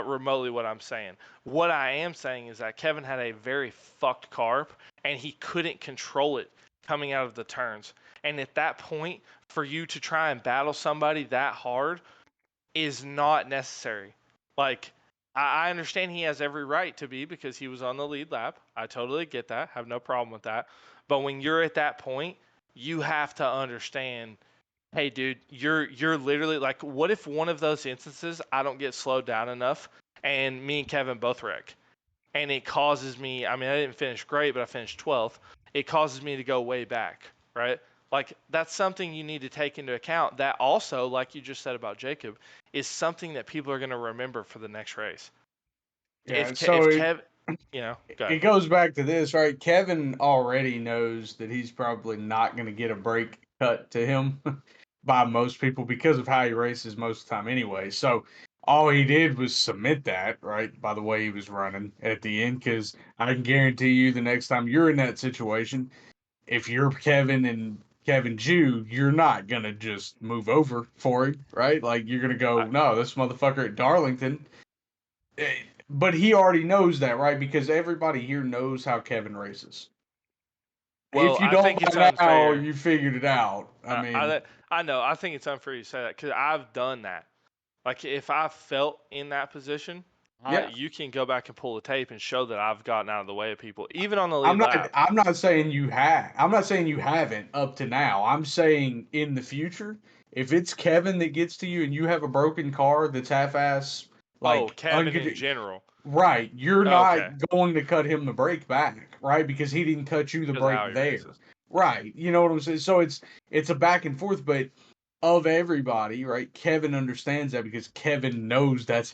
S4: remotely what I'm saying. What I am saying is that Kevin had a very fucked car, and he couldn't control it coming out of the turns. And at that point, for you to try and battle somebody that hard is not necessary. Like, I understand he has every right to be because he was on the lead lap. I totally get that. Have no problem with that. But when you're at that point, you have to understand, hey, dude, you're literally like, what if one of those instances I don't get slowed down enough and me and Kevin both wreck? And it causes me, I mean, I didn't finish great, but I finished 12th. It causes me to go way back, right? Like, that's something you need to take into account. That also, like you just said about Jacob, is something that people are going to remember for the next race.
S5: yeah,
S4: If
S5: so
S4: Kev, go
S5: it
S4: ahead.
S5: goes back to this, right? Kevin already knows that he's probably not going to get a break cut to him by most people because of how he races most of the time anyway. So all he did was submit that, right, by the way he was running at the end, because I can guarantee you the next time you're in that situation, if you're Kevin and Kevin Jew, you're not going to just move over for him, right? Like, you're going to go,
S4: I,
S5: no, this motherfucker at Darlington, but he already knows that, right? Because everybody here knows how Kevin races.
S4: Well,
S5: If you
S4: I
S5: don't
S4: think it's
S5: by now,
S4: unfair.
S5: you figured it out. I
S4: I,
S5: mean,
S4: I I know. I think it's unfair you say that because I've done that. Like if I felt in that position,
S5: yeah.
S4: you can go back and pull the tape and show that I've gotten out of the way of people, even on the
S5: I'm
S4: lead
S5: not.
S4: lap.
S5: I'm not saying you have. I'm not saying you haven't up to now. I'm saying in the future, if it's Kevin that gets to you and you have a broken car that's half-ass,
S4: Oh,
S5: like
S4: Kevin in general,
S5: right, you're not
S4: okay,
S5: going to cut him the brake back, right? Because he didn't cut you the
S4: because of how
S5: brake
S4: he
S5: there,
S4: races.
S5: right? You know what I'm saying? So it's a back and forth, but of everybody, right? Kevin understands that because Kevin knows that's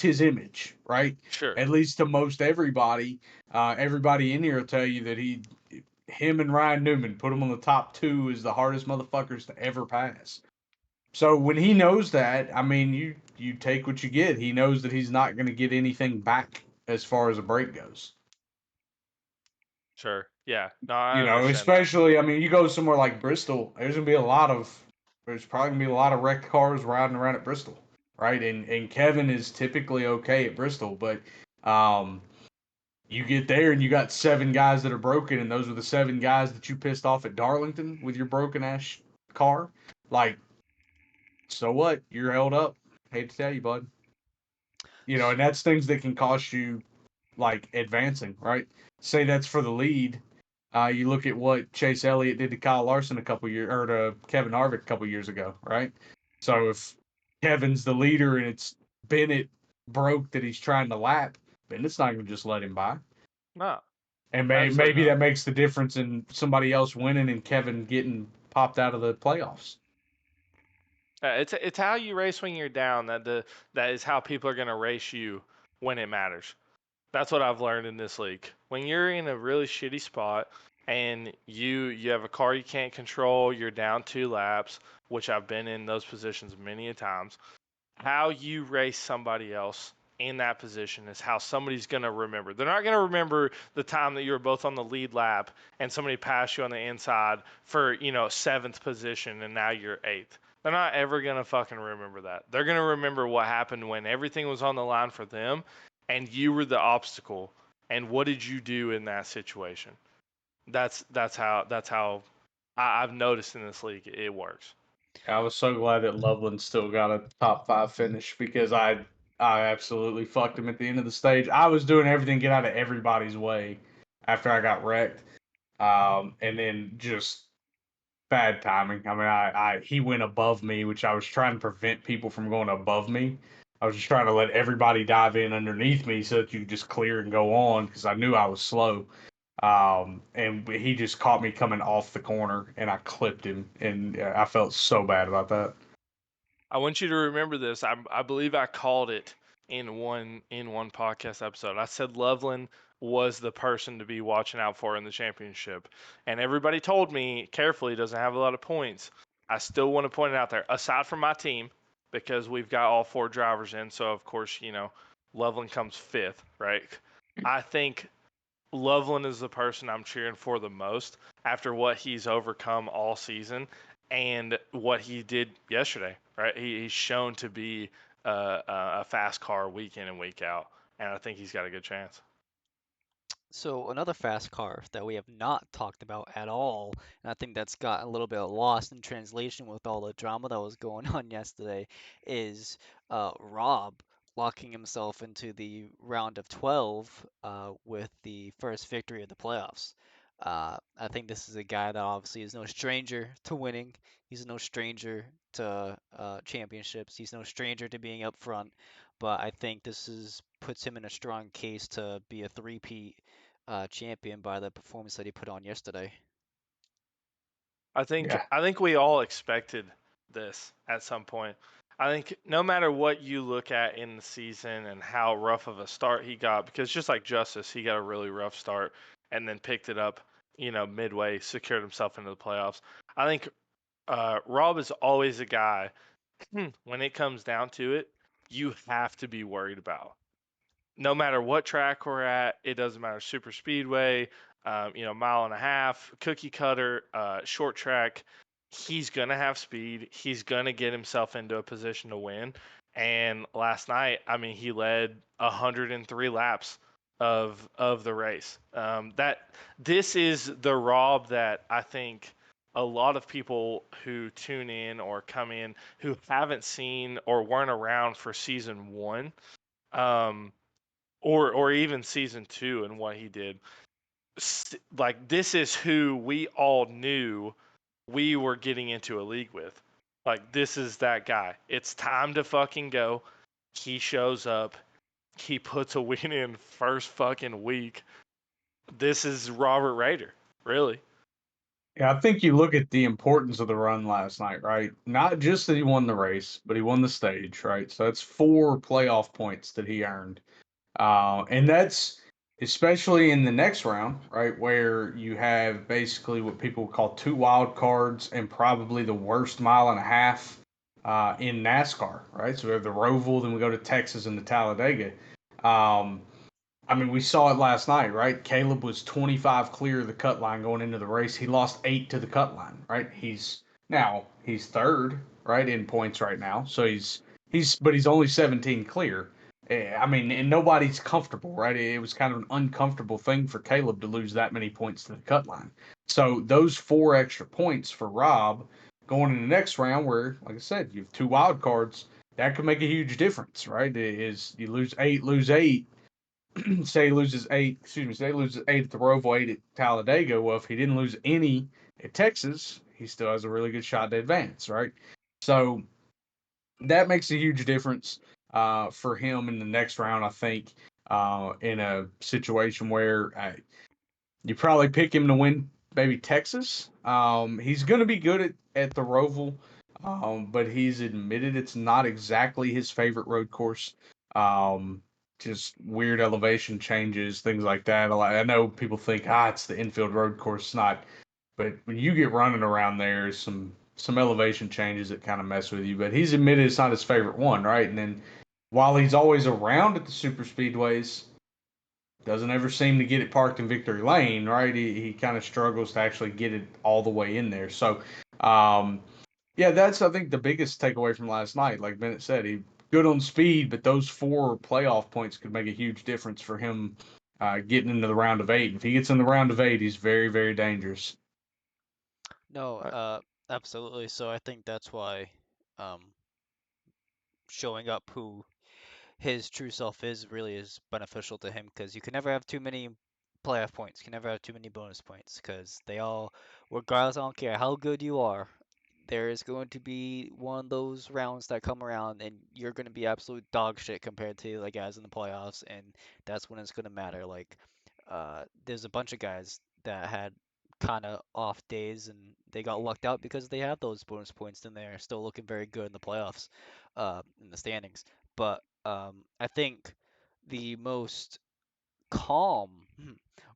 S5: his image, right?
S4: Sure,
S5: At least to most everybody. Everybody in here will tell you that him and Ryan Newman put him on the top two as the hardest motherfuckers to ever pass. So when he knows that, I mean, you take what you get. He knows that he's not going to get anything back as far as a break goes.
S4: sure, yeah. No, I
S5: You know,
S4: understand that.
S5: especially, I mean, you go somewhere like Bristol, there's probably gonna be a lot of wrecked cars riding around at Bristol, right? And Kevin is typically okay at Bristol, but um, you get there and you got 7 guys that are broken, and those were the 7 guys that you pissed off at Darlington with your broken ass car. Like, so what? You're held up. Hate to tell you, bud. You know, and that's things that can cost you like advancing, right? Say that's for the lead. You look at what Chase Elliott did to Kyle Larson a couple years, or to Kevin Harvick a couple years ago, right? So if Kevin's the leader and it's Bennett broke that he's trying to lap, Bennett's not going to just let him by.
S4: No,
S5: And
S4: absolutely
S5: maybe
S4: not.
S5: that makes the difference in somebody else winning and Kevin getting popped out of the playoffs.
S4: It's how you race when you're down. That is how people are going to race you when it matters. That's what I've learned in this league. When you're in a really shitty spot and you have a car you can't control, you're down 2 laps, which I've been in those positions many a times. How you race somebody else in that position is how somebody's going to remember. They're not going to remember the time that you were both on the lead lap and somebody passed you on the inside for, 7th position and now you're 8th. They're not ever going to fucking remember that. They're going to remember what happened when everything was on the line for them and you were the obstacle. And what did you do in that situation? That's how I've noticed in this league it works.
S5: I was so glad that Loveland still got a top 5 finish because I absolutely fucked him at the end of the stage. I was doing everything to get out of everybody's way after I got wrecked, and then just bad timing. I mean, I he went above me, which I was trying to prevent people from going above me. I was just trying to let everybody dive in underneath me so that you could just clear and go on because I knew I was slow. And he just caught me coming off the corner, and I clipped him, and I felt so bad about that.
S4: I want you to remember this. I believe I called it in one podcast episode. I said Loveland was the person to be watching out for in the championship, and everybody told me carefully doesn't have a lot of points. I still want to point it out there. Aside from my team, because we've got all 4 drivers in, so of course Loveland comes 5th, right? I think Loveland is the person I'm cheering for the most after what he's overcome all season and what he did yesterday. Right, he's shown to be a fast car week in and week out, and I think he's got a good chance.
S3: So another fast car that we have not talked about at all, and I think that's got a little bit lost in translation with all the drama that was going on yesterday, is Rob locking himself into the round of 12 with the first victory of the playoffs. I think this is a guy that obviously is no stranger to winning. He's no stranger to championships. He's no stranger to being up front. But I think this is puts him in a strong case to be a three-peat champion by the performance that he put on yesterday.
S4: I think
S5: Yeah,
S4: I think we all expected this at some point. I think no matter what you look at in the season and how rough of a start he got, because just like Justice, he got a really rough start and then picked it up, midway, secured himself into the playoffs. I think Rob is always a guy when it comes down to it, you have to be worried about. No matter what track we're at, it doesn't matter. Super speedway, mile and a half, cookie cutter, short track. He's gonna have speed. He's gonna get himself into a position to win. And last night, I mean, he led 103 laps of the race. That this is the Rob that I think a lot of people who tune in or come in who haven't seen or weren't around for season one, um, or even season two and what he did. Like this is who we all knew we were getting into a league with. Like this is that guy. It's time to fucking go. He shows up. He puts a win in first fucking week. This is Robert Rader, really.
S5: Yeah, I think you look at the importance of the run last night, right? Not just that he won the race, but he won the stage, right? So that's 4 playoff points that he earned. And that's especially in the next round, right? Where you have basically what people call 2 wild cards and probably the worst mile and a half in NASCAR, right? So we have the Roval, then we go to Texas and the Talladega. Um, I mean, we saw it last night, right? Caleb was 25 clear of the cut line going into the race. He lost 8 to the cut line, right? He's third, right, in points right now. So he's only 17 clear. I mean, and nobody's comfortable, right? It was kind of an uncomfortable thing for Caleb to lose that many points to the cut line. So those 4 extra points for Rob going in the next round, where, like I said, you have 2 wild cards, that could make a huge difference, right? Is you lose eight, say he loses eight, say he loses 8 at the Roval, 8 at Talladega. Well, if he didn't lose any at Texas, he still has a really good shot to advance, right? So that makes a huge difference for him in the next round, I think, in a situation where you probably pick him to win maybe Texas. He's going to be good at the Roval, but he's admitted it's not exactly his favorite road course. Um, just weird elevation changes, things like that. I know people think, it's the infield road course. It's not. But when you get running around there, some elevation changes that kind of mess with you. But he's admitted it's not his favorite one, right? And then while he's always around at the super speedways, doesn't ever seem to get it parked in victory lane, right? He kind of struggles to actually get it all the way in there. So, yeah, that's I think the biggest takeaway from last night. Like Bennett said, he good on speed, but those 4 playoff points could make a huge difference for him getting into the round of 8. If he gets in the round of 8, he's very, very dangerous.
S3: No,
S4: Uh,
S3: absolutely. So I think that's why um, showing up who his true self is really is beneficial to him because you can never have too many playoff points. You can never have too many bonus points because they all, regardless, I don't care how good you are, there is going to be one of those rounds that come around and you're going to be absolute dog shit compared to the guys in the playoffs, and that's when it's going to matter. Like, there's a bunch of guys that had kind of off days and they got lucked out because they had those bonus points and they're still looking very good in the playoffs, in the standings. But I think the most calm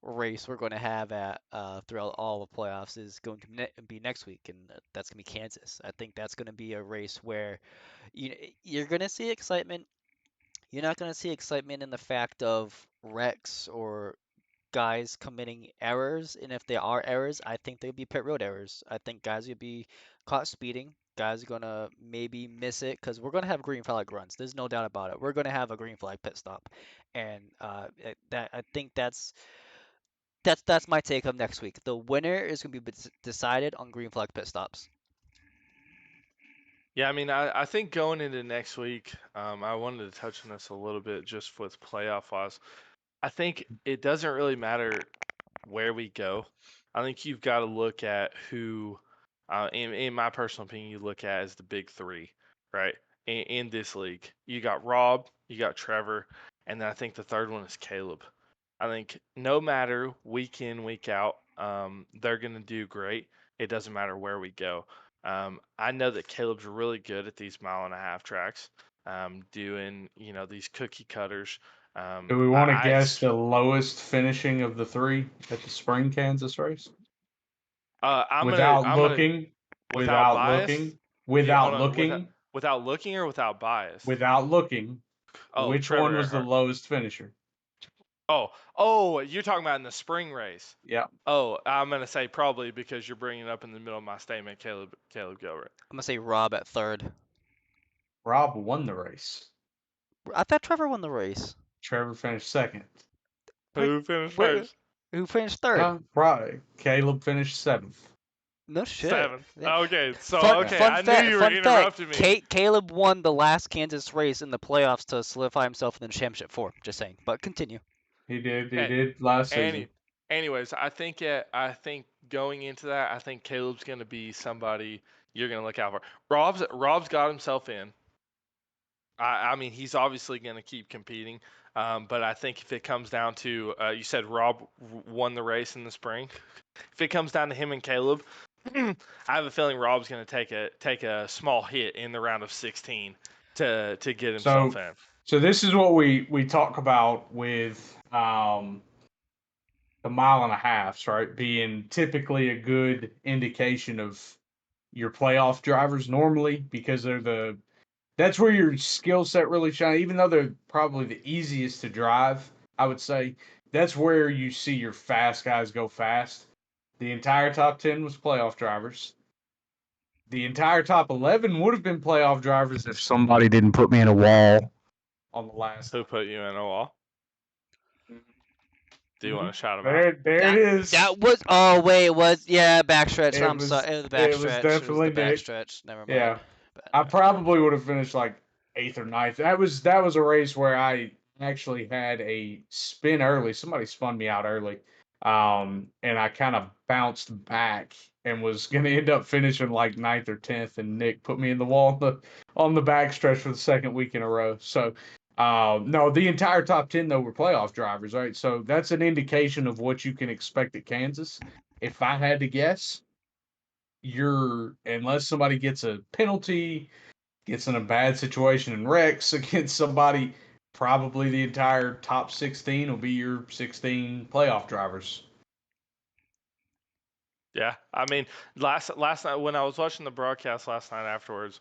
S3: race we're going to have at throughout all the playoffs is going to be next week, and that's going to be Kansas. I think that's going to be a race where you're going to see excitement. You're not going to see excitement in the fact of wrecks or guys committing errors, and if there are errors, I think they'll be pit road errors. I think guys will be caught speeding. Guys are gonna maybe miss it because we're gonna have green flag runs. There's no doubt about it. We're gonna have a green flag pit stop, and that I think that's my take of next week. The winner is gonna be decided on green flag pit stops.
S4: yeah, I mean, I think going into next week, I wanted to touch on this a little bit just with playoff wise. I think it doesn't really matter where we go. I think you've got to look at who, in my personal opinion, you look at as the big three, right? In this league, you got Rob, you got Trevor, and then I think the third one is Caleb. I think no matter week in, week out, they're going to do great. It doesn't matter where we go. I know that Caleb's really good at these mile and a half tracks, doing, these cookie cutters.
S5: Do we want to
S4: I
S5: guess the lowest finishing of the 3 at the spring Kansas race?
S4: I'm gonna
S5: Without
S4: I'm gonna
S5: looking,
S4: without
S5: without
S4: bias.
S5: looking,
S4: Yeah, hold
S5: without
S4: on. Without
S5: looking,
S4: without looking or without bias.
S5: without looking,
S4: Oh,
S5: which one
S4: Trevor
S5: was the
S4: Earhart.
S5: lowest finisher?
S4: Oh, you're talking about in the spring race.
S5: Yeah.
S4: Oh, I'm gonna say probably because you're bringing it up in the middle of my statement, Caleb Gilbert.
S3: I'm gonna say Rob at third.
S5: Rob won the race.
S3: I thought Trevor won the race.
S5: Trevor finished second.
S3: Wait,
S4: Who finished
S3: where?
S4: first?
S3: Who finished third?
S5: Right. Caleb finished seventh.
S3: No shit.
S4: Seventh.
S3: Yeah.
S4: Okay, so
S3: Fun
S4: okay, I knew you were
S3: fun fact.
S4: interrupting me.
S3: Caleb won the last Kansas race in the playoffs to solidify himself in the championship four. Just saying. But continue.
S5: He did. He
S4: Eh,
S5: did last season.
S4: Anyways, I think going into that, I think Caleb's gonna be somebody you're gonna look out for. Rob's got himself in. I mean, he's obviously gonna keep competing. But I think if it comes down to, you said Rob won the race in the spring. If it comes down to him and Caleb, I have a feeling Rob's gonna take a small hit in the round of 16 to get himself in.
S5: So this is what we talk about with the mile and a halfs, right? Being typically a good indication of your playoff drivers normally because that's where your skill set really shines. Even though they're probably the easiest to drive, I would say that's where you see your fast guys go fast. The entire top 10 was playoff drivers. The entire top 11 would have been playoff drivers if somebody didn't put me in a wall on the last.
S4: Who put you in a wall? Do you want to shout him out?
S5: There it is.
S3: That was. Oh wait, it was backstretch.
S5: It
S3: I'm
S5: was-
S3: sorry. It was the
S5: it was
S3: backstretch.
S5: definitely
S3: the
S5: Nick.
S3: backstretch. Never mind.
S5: Yeah. I probably would have finished like 8th or 9th. That was a race where I actually had a spin early. Somebody spun me out early. And I kind of bounced back and was gonna end up finishing like 9th or 10th, and Nick put me in the wall on the backstretch for the second week in a row. So no, the entire top 10 though were playoff drivers, right? So that's an indication of what you can expect at Kansas. If I had to guess, unless somebody gets a penalty, gets in a bad situation and wrecks against somebody, probably the entire top 16 will be your 16 playoff drivers.
S4: Yeah, I mean, last night when I was watching the broadcast last night afterwards,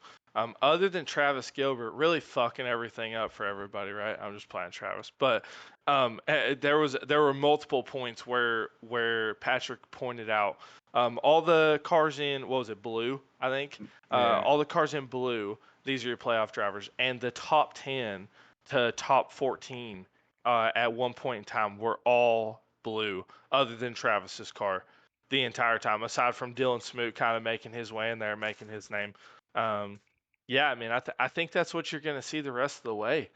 S4: other than Travis Gilbert really fucking everything up for everybody, right? I'm just playing Travis, but there were multiple points where Patrick pointed out all the cars in, what was it, blue? I think all the cars in blue. These are your playoff drivers, and the top 10 to top 14 at one point in time were all blue, other than Travis's car. The entire time, aside from Dylan Smoot kind of making his way in there, making his name. Yeah, I mean, I think that's what you're going to see the rest of the way.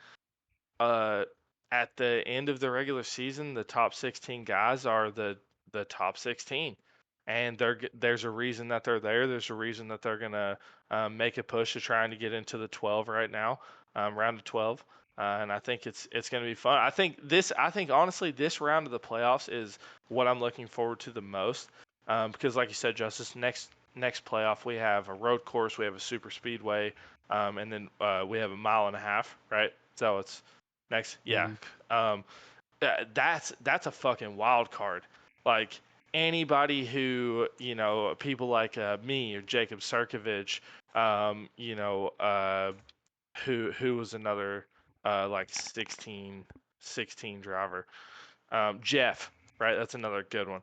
S4: At the end of the regular season, the top 16 guys are the top 16, and there's a reason that they're there. There's a reason that they're going to make a push to trying to get into the 12 right now, round of 12. And I think it's going to be fun. I think honestly, this round of the playoffs is what I'm looking forward to the most. Because like you said, Justice, next playoff we have a road course, we have a super speedway, and then we have a mile and a half, right? So it's next, yeah. That's a fucking wild card. Like anybody who people like me or Jacob Sirkovich, who was another like 16 driver, Jeff, right? That's another good one.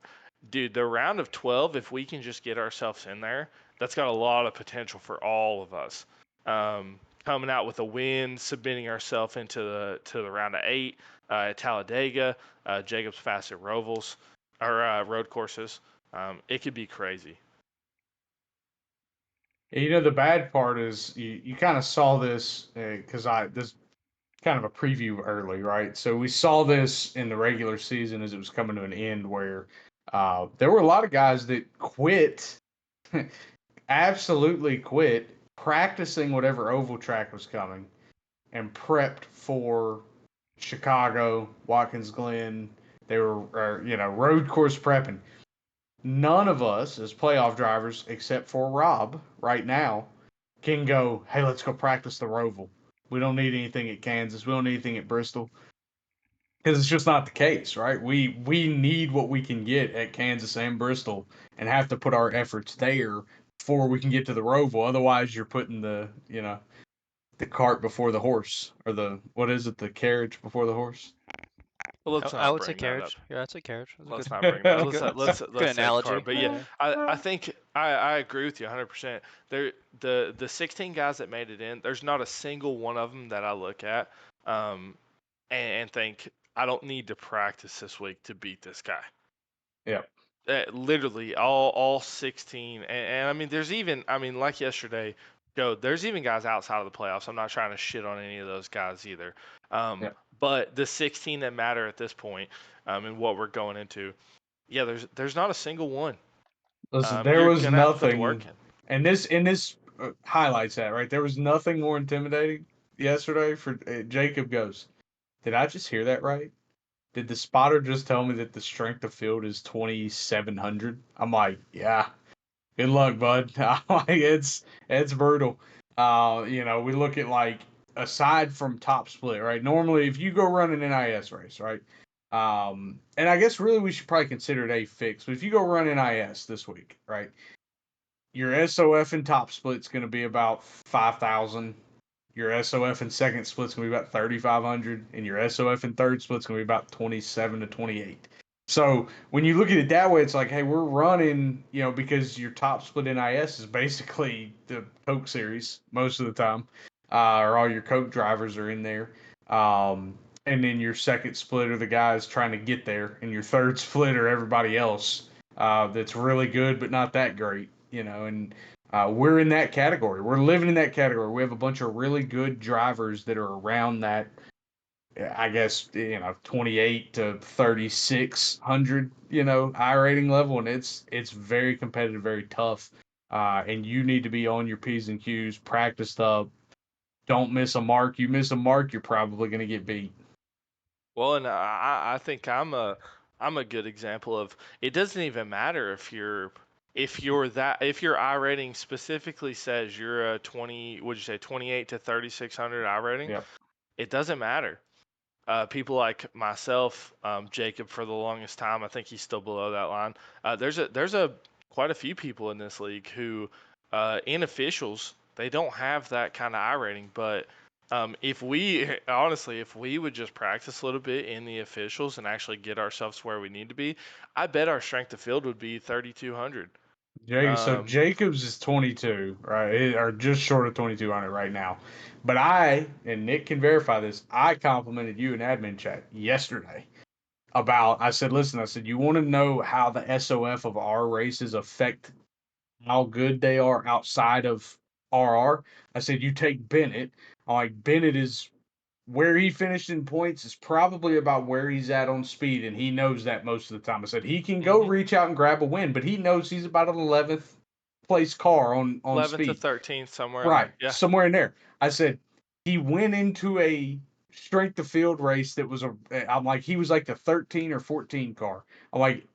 S4: Dude, the round of 12, if we can just get ourselves in there, that's got a lot of potential for all of us. Coming out with a win, submitting ourselves into the round of 8 at Talladega, Jacob's fast at Rovals, or road courses. It could be crazy.
S5: The bad part is you kind of saw this because this kind of a preview early, right? So we saw this in the regular season as it was coming to an end where there were a lot of guys that quit, absolutely quit practicing whatever oval track was coming and prepped for Chicago, Watkins Glen. They were, road course prepping. None of us as playoff drivers, except for Rob right now, can go, hey, let's go practice the Roval. We don't need anything at Kansas. We don't need anything at Bristol. Because it's just not the case, right? We need what we can get at Kansas and Bristol and have to put our efforts there before we can get to the Roval. Otherwise, you're putting the cart before the horse, or the carriage before the horse.
S4: Well, let's
S3: I would say
S4: bring that up.
S3: carriage. Yeah, I'd say carriage.
S4: Let's not bring that. Let's say
S3: analogy.
S4: car. But yeah, I think I agree with you 100%. The 16 guys that made it in, there's not a single one of them that I look at um, and think I don't need to practice this week to beat this guy.
S5: Yeah.
S4: Literally all 16, and I mean there's even like yesterday, Joe. There's even guys outside of the playoffs. I'm not trying to shit on any of those guys either.
S5: Yeah.
S4: But the 16 that matter at this point, and what we're going into, yeah, there's not a single one.
S5: Listen, there
S4: You're
S5: was
S4: gonna have to put the work
S5: nothing,
S4: in.
S5: and this highlights that, right? There was nothing more intimidating yesterday. For Jacob goes, did I just hear that right? Did the spotter just tell me that the strength of field is 2,700? I'm like, yeah. Good luck, bud. Like it's brutal. We look at like aside from top split, right? Normally, if you go run an NIS race, right? And I guess really we should probably consider it a fix. But if you go run NIS this week, right? Your SOF and top split's going to be about 5,000. Your SOF and second split's going to be about 3,500, and your SOF and third split's going to be about 27 to 28. So when you look at it that way, it's like, hey, we're running, because your top split NIS is basically the Coke series most of the time, or all your Coke drivers are in there. And then your second split are the guys trying to get there, and your third split are everybody else that's really good but not that great, and we're in that category. We're living in that category. We have a bunch of really good drivers that are around that, I guess, 28 to 3,600, I rating level, and it's very competitive, very tough. And you need to be on your P's and Q's, practiced up. Don't miss a mark. You miss a mark, you're probably going to get beat.
S4: Well, and I think I'm a good example of it. Doesn't even matter if your I rating specifically says you're a 20, would you say 28 to 3,600 I rating?
S5: Yep.
S4: It doesn't matter. People like myself, Jacob, for the longest time, I think he's still below that line. There's a quite a few people in this league who, in officials, they don't have that kind of I rating. But if we honestly, if we would just practice a little bit in the officials and actually get ourselves where we need to be, I bet our strength of field would be 3,200.
S5: So Jacobs is 22, right? Or just short of 2,200 right now. But and Nick can verify this, I complimented you in admin chat yesterday I said, listen, you want to know how the SOF of our races affect how good they are outside of RR? I said, you take Bennett. I'm like, Bennett is where he finished in points is probably about where he's at on speed, and he knows that most of the time. I said he can go reach out and grab a win, but he knows he's about an 11th place car on
S4: 11th to
S5: speed.
S4: 13th, somewhere in
S5: Right,
S4: there. Yeah.
S5: somewhere in there. I said he went into a strength of field race that was I'm like, he was like the 13 or 14 car. I'm like,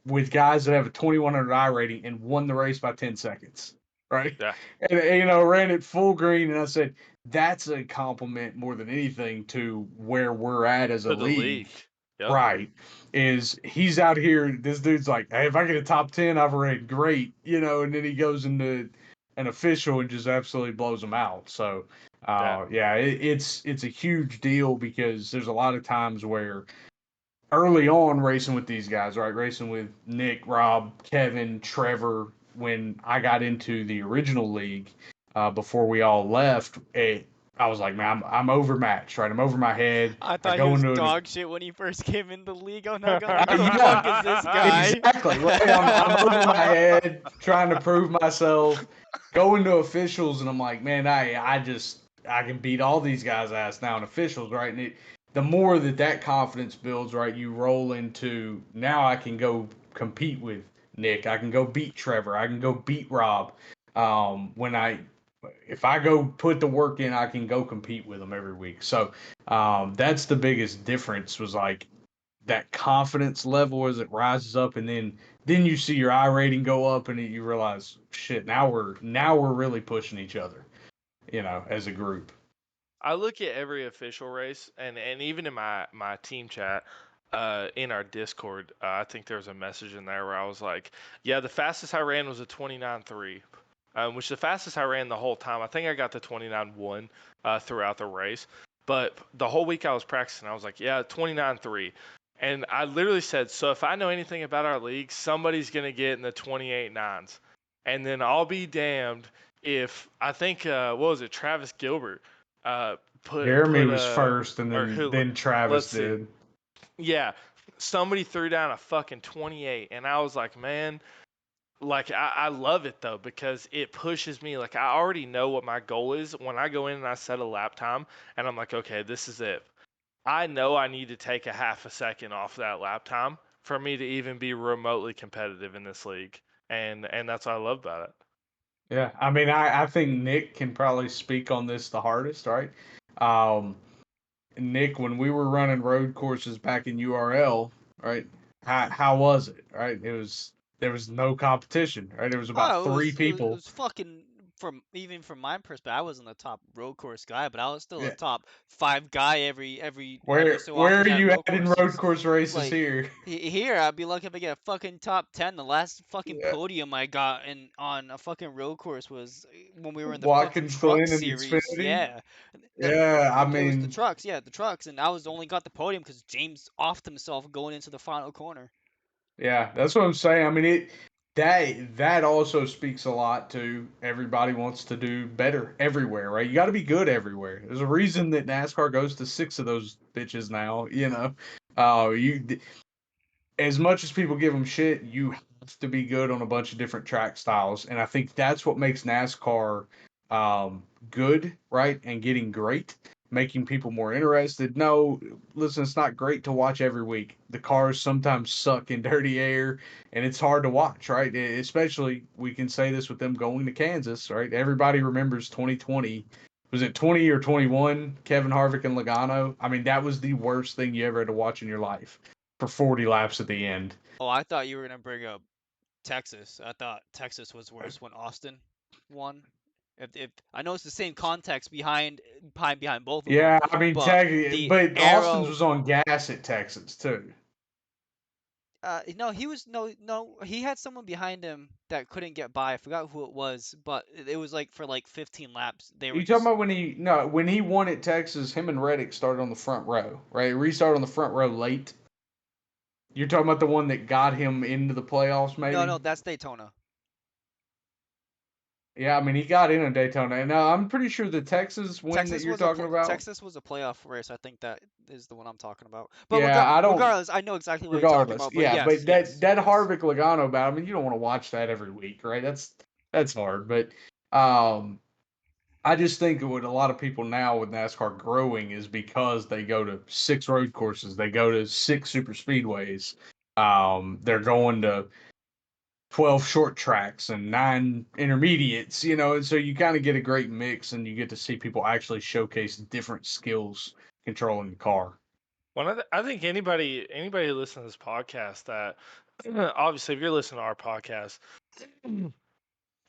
S5: with guys that have a 2,100 I rating and won the race by 10 seconds. Right.
S4: Yeah.
S5: And ran it full green. And I said, that's a compliment more than anything to where we're at as a
S4: To the
S5: league.
S4: Yep.
S5: Right. Is he's out here, this dude's like, hey, if I get a top 10, I've rated great, and then he goes into an official and just absolutely blows them out. So, it's a huge deal because there's a lot of times where early on racing with these guys, right? Racing with Nick, Rob, Kevin, Trevor, when I got into the original league before we all left, I was like, man, I'm overmatched, right? I'm over my head.
S3: I thought
S5: go
S3: he was
S5: into
S3: dog shit when he first came in the league. I'm not gonna. Who the fuck is this guy?
S5: Exactly. Right? I'm over my head trying to prove myself. Go into officials, and I'm like, man, I can beat all these guys' ass now in officials, right? And the more that confidence builds, right, you roll into now I can go compete with Nick. I can go beat Trevor. I can go beat Rob. If I go put the work in, I can go compete with them every week. So that's the biggest difference was like that confidence level as it rises up, and then you see your I rating go up, and you realize, shit, now we're really pushing each other, as a group.
S4: I look at every official race, and even in my team chat, in our Discord, I think there was a message in there where I was like, yeah, the fastest I ran was a 29.3, which the fastest I ran the whole time. I think I got the 29.1 throughout the race, but the whole week I was practicing, I was like, yeah, 29.3. And I literally said, so if I know anything about our league, somebody's going to get in the 28.9s. And then I'll be damned if I think what was it, Travis Gilbert
S5: Jeremy
S4: put
S5: was
S4: a
S5: first, and
S4: or
S5: then
S4: who?
S5: then Travis
S4: Let's see.
S5: did.
S4: Yeah, somebody threw down a fucking 28, and I was like, man, like I love it though because it pushes me. Like I already know what my goal is when I go in and I set a lap time, and I'm like, okay, this is it. I know I need to take a half a second off that lap time for me to even be remotely competitive in this league, and that's what I love about it.
S5: Yeah, I mean, I think Nick can probably speak on this the hardest, right? Um, Nick, when we were running road courses back in URL, right? How was it, right? There was no competition, right? There was about
S3: Oh,
S5: three
S3: it
S5: people.
S3: was fucking from my perspective. I wasn't the top road course guy, but I was still a
S5: Yeah.
S3: top 5 guy every
S5: Where
S3: so
S5: where
S3: often
S5: are
S3: at
S5: you
S3: road
S5: at in road
S3: courses.
S5: course races
S3: Like
S5: here?
S3: here, I'd be lucky if I get a fucking top 10. The last fucking
S5: Yeah.
S3: podium I got in on a fucking road course was when we were in the fucking
S5: Watkins
S3: truck
S5: Glen and
S3: series.
S5: Xfinity.
S3: Yeah,
S5: Yeah, I
S3: it was the
S5: mean,
S3: trucks. Yeah, the trucks, and I was only got the podium because James offed himself going into the final corner.
S5: yeah, that's what I'm saying. I mean, that also speaks a lot to everybody wants to do better everywhere, right? You got to be good everywhere. There's a reason that NASCAR goes to 6 of those bitches now. You as much as people give them shit, you have to be good on a bunch of different track styles, and I think that's what makes NASCAR good, right? And getting great, making people more interested. No, listen, it's not great to watch every week. The cars sometimes suck in dirty air, and it's hard to watch, right? Especially we can say this with them going to Kansas, right? Everybody remembers 2020. Was it 20 or 21? Kevin Harvick and Logano. I mean, that was the worst thing you ever had to watch in your life for 40 laps at the end.
S3: Oh, I thought you were gonna bring up Texas. I thought Texas was worse when Austin won. If I know it's the same context behind both of them,
S5: Yeah, I mean,
S3: but the
S5: but Austin's
S3: arrow.
S5: was on gas at Texas too.
S3: No, he was no. He had someone behind him that couldn't get by. I forgot who it was, but it was like for like 15 laps. They
S5: Are
S3: were
S5: you talking
S3: just.
S5: about when he won at Texas, him and Reddick started on the front row, right? Restarted on the front row late. You're talking about the one that got him into the playoffs,
S3: No,
S5: maybe?
S3: no, that's Daytona.
S5: Yeah, I mean, he got in on Daytona. And I'm pretty sure the Texas win that you're talking about.
S3: Texas was a playoff race. I think that is the one I'm talking about. But
S5: Yeah, I don't.
S3: regardless, I know exactly what you're talking
S5: Regardless,
S3: about. But
S5: yeah,
S3: yes,
S5: but
S3: yes,
S5: that
S3: yes.
S5: Harvick Logano battle. I mean, you don't want to watch that every week, right? That's hard. But um, I just think what a lot of people now with NASCAR growing is because they go to 6 road courses, they go to 6 super speedways. They're going to 12 short tracks and 9 intermediates, and so you kind of get a great mix and you get to see people actually showcase different skills controlling the car.
S4: I think anybody who listens to this podcast that obviously if you're listening to our podcast,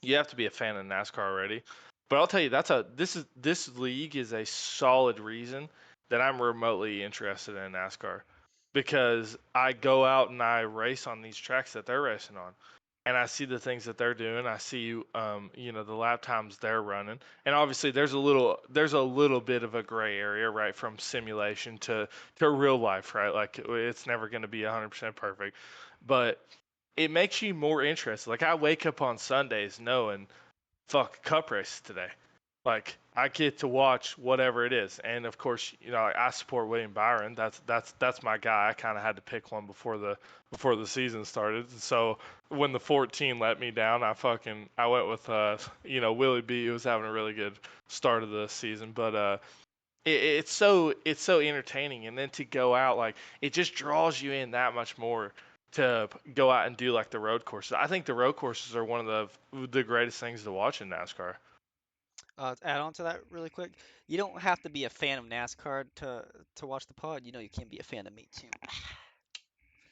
S4: you have to be a fan of NASCAR already. But I'll tell you, this league is a solid reason that I'm remotely interested in NASCAR because I go out and I race on these tracks that they're racing on, and I see the things that they're doing. I see the lap times they're running, and obviously there's a little bit of a gray area, right, from simulation to real life, right? Like it's never going to be 100% perfect, but it makes you more interested. Like I wake up on Sundays knowing, fuck, cup race today. Like I get to watch whatever it is, and of course, I support William Byron. That's my guy. I kind of had to pick one before the season started. So when the 14 let me down, I went with Willie B, who was having a really good start of the season. But it's so entertaining, and then to go out, like it just draws you in that much more to go out and do like the road courses. I think the road courses are one of the greatest things to watch in NASCAR.
S3: To add on to that really quick, you don't have to be a fan of NASCAR to watch the pod. You know, you can be a fan of me too.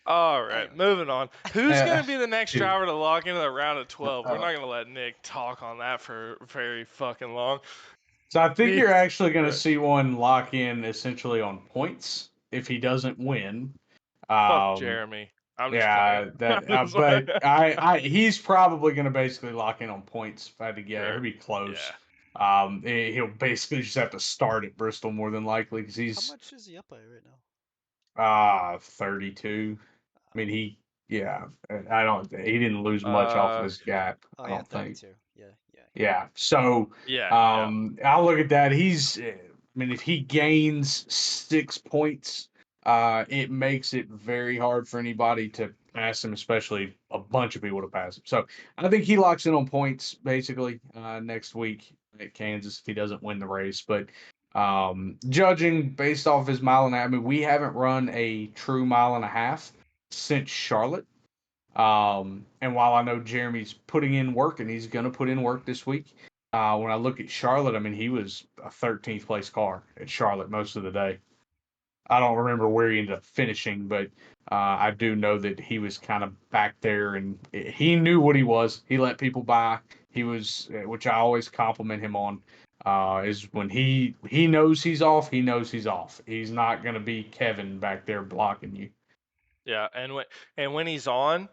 S4: All right,
S3: Anyways,
S4: moving on. Who's going
S5: Uh,
S4: to be the next
S5: dude,
S4: driver to lock into the round of 12? We're
S5: uh,
S4: not going to let Nick talk on that for very fucking long.
S5: so I think
S4: Be
S5: you're actually going to
S4: right.
S5: see one lock in essentially on points if he doesn't win.
S4: Fuck
S5: Um,
S4: Jeremy. I'm just playing.
S5: Yeah, but he's probably going to basically lock in on points if I had to guess. He'll
S4: Sure.
S5: be close.
S4: Yeah.
S5: He'll basically just have to start at Bristol more than likely because
S3: how
S5: he's
S3: much is he up by right now?
S5: 32. I mean, Yeah, I don't. He didn't lose much off of
S4: Uh,
S5: his gap.
S3: Oh
S5: I
S3: yeah,
S5: don't think.
S3: 32. Yeah, yeah, yeah.
S5: Yeah. So,
S4: yeah, yeah.
S5: I'll look at that. I mean, if he gains 6 points, it makes it very hard for anybody to pass him, especially a bunch of people to pass him. So, I think he locks in on points basically next week at Kansas if he doesn't win the race. But judging based off his mile and a half, I mean, we haven't run a true mile and a half since Charlotte. And while I know Jeremy's putting in work and he's going to put in work this week, when I look at Charlotte, I mean, he was a 13th place car at Charlotte most of the day. I don't remember where he ended up finishing, but I do know that he was kind of back there and he knew what he was. He let people by. He was, which I always compliment him on, is when he knows he's off, he knows he's off. He's not going to be Kevin back there blocking you.
S4: Yeah, and when he's on,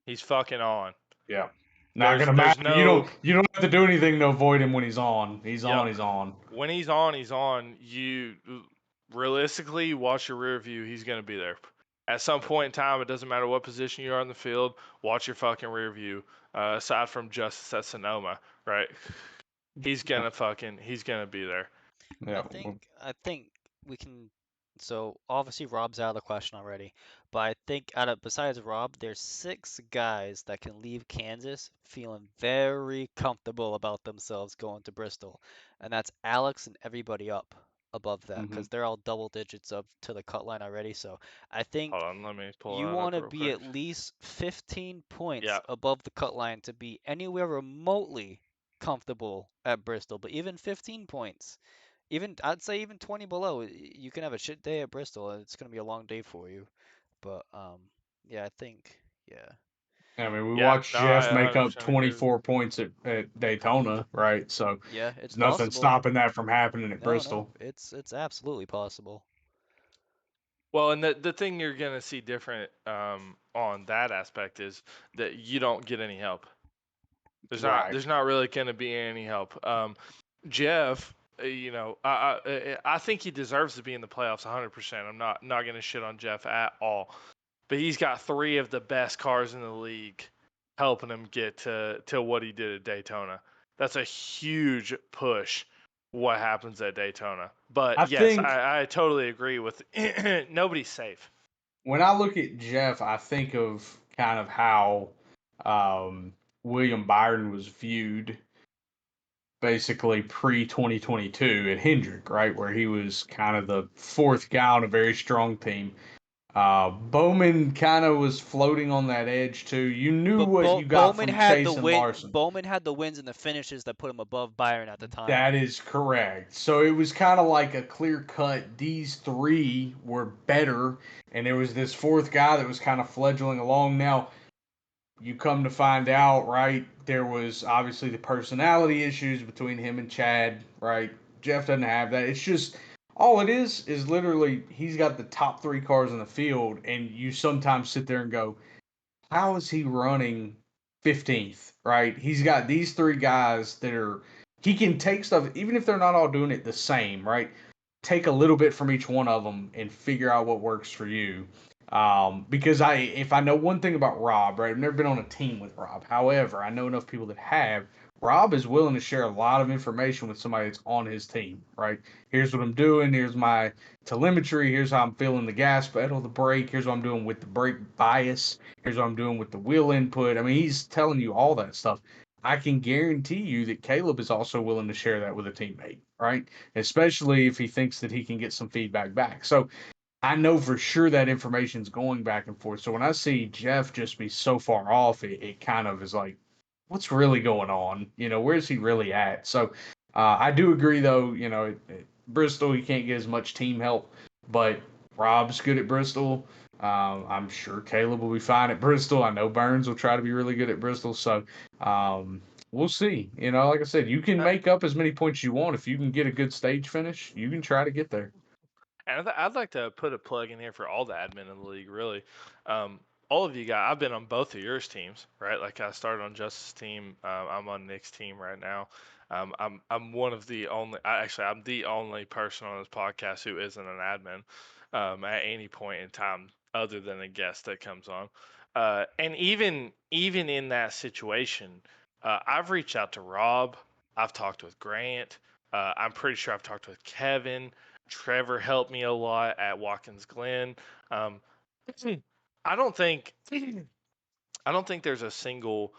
S4: he's fucking on.
S5: Yeah. Not
S4: There's
S5: gonna
S4: there's
S5: matter.
S4: no
S5: You don't have to do anything to avoid him when he's on. He's on,
S4: Yep.
S5: he's on.
S4: When he's on, he's on. You realistically watch your rear view. He's gonna be there. At some point in time, it doesn't matter what position you are in the field. Watch your fucking rear view. Aside from Justice at Sonoma, right? He's gonna be there.
S3: I
S5: Yeah.
S3: think I think we can. So obviously Rob's out of the question already, but I think out of besides Rob, there's 6 guys that can leave Kansas feeling very comfortable about themselves going to Bristol, and that's Alex and everybody up above that
S5: Hmm.
S3: because they're all double digits up to the cut line already. So I think
S4: Hold on, let me pull
S3: you
S4: that
S3: want
S4: up
S3: to
S4: real
S3: be
S4: quick.
S3: at least 15 points
S4: Yeah.
S3: above the cut line to be anywhere remotely comfortable at Bristol, but even 15 points. Even I'd say even 20 below, you can have a shit day at Bristol, and it's gonna be a long day for you. But yeah, I think yeah,
S5: I mean, we
S4: Yeah.
S5: watched
S4: No, I
S5: Jeff make up
S4: 100% agree with you.
S5: 24 points at Daytona, right? So
S3: yeah, it's
S5: there's nothing
S3: possible.
S5: stopping that from happening at
S3: No, no,
S5: Bristol.
S3: it's absolutely possible.
S4: Well, and the thing you're gonna see different on that aspect is that you don't get any help.
S5: Right.
S4: There's not really gonna be any help. Jeff, I think he deserves to be in the playoffs 100%. I'm not gonna shit on Jeff at all, but he's got 3 of the best cars in the league helping him get to what he did at Daytona. That's a huge push. What happens at Daytona? But
S5: I
S4: yes,
S5: think
S4: I totally agree with nobody's safe.
S5: when I look at Jeff, I think of kind of how um, William Byron was viewed basically pre 2022 at Hendrick, right? Where he was kind of the fourth guy on a very strong team. Bowman kind of was floating on that edge too. You knew
S3: But
S5: what you got
S3: Bowman
S5: from
S3: had the
S5: Chase and
S3: win.
S5: Larson.
S3: Bowman had the wins and the finishes that put him above Byron at the time.
S5: That is correct. So it was kind of like a clear cut. These three were better, and there was this fourth guy that was kind of fledgling along. Now, you come to find out, right, there was obviously the personality issues between him and Chad, right? Jeff doesn't have that. It's just all it is literally he's got the top 3 cars in the field, and you sometimes sit there and go, how is he running 15th, right? He's got these 3 guys that are, he can take stuff, even if they're not all doing it the same, right? Take a little bit from each one of them and figure out what works for you. Because if I know one thing about Rob, right, I've never been on a team with Rob. However, I know enough people that have. Rob is willing to share a lot of information with somebody that's on his team, right? Here's what I'm doing. Here's my telemetry. Here's how I'm feeling the gas pedal, the brake. Here's what I'm doing with the brake bias. Here's what I'm doing with the wheel input. I mean, he's telling you all that stuff. I can guarantee you that Caleb is also willing to share that with a teammate, right? Especially if he thinks that he can get some feedback back. So I know for sure that information's going back and forth. So when I see Jeff just be so far off, it kind of is like, what's really going on? Where's he really at? So I do agree, though, Bristol, you can't get as much team help, but Rob's good at Bristol. I'm sure Caleb will be fine at Bristol. I know Burns will try to be really good at Bristol. So we'll see. Like I said, you can
S4: Uh,
S5: make up as many points you want. If you can get a good stage finish, you can try to get there.
S4: And I'd like to put a plug in here for all the admin in the league, really. All of you guys, I've been on both of yours teams, right? Like I started on Justice's team. I'm on Nick's team right now. I'm one of the only. I'm the only person on this podcast who isn't an admin at any point in time, other than a guest that comes on. And even in that situation, I've reached out to Rob. I've talked with Grant. I'm pretty sure I've talked with Kevin. Trevor helped me a lot at Watkins Glen. Um, I don't think I don't think there's a single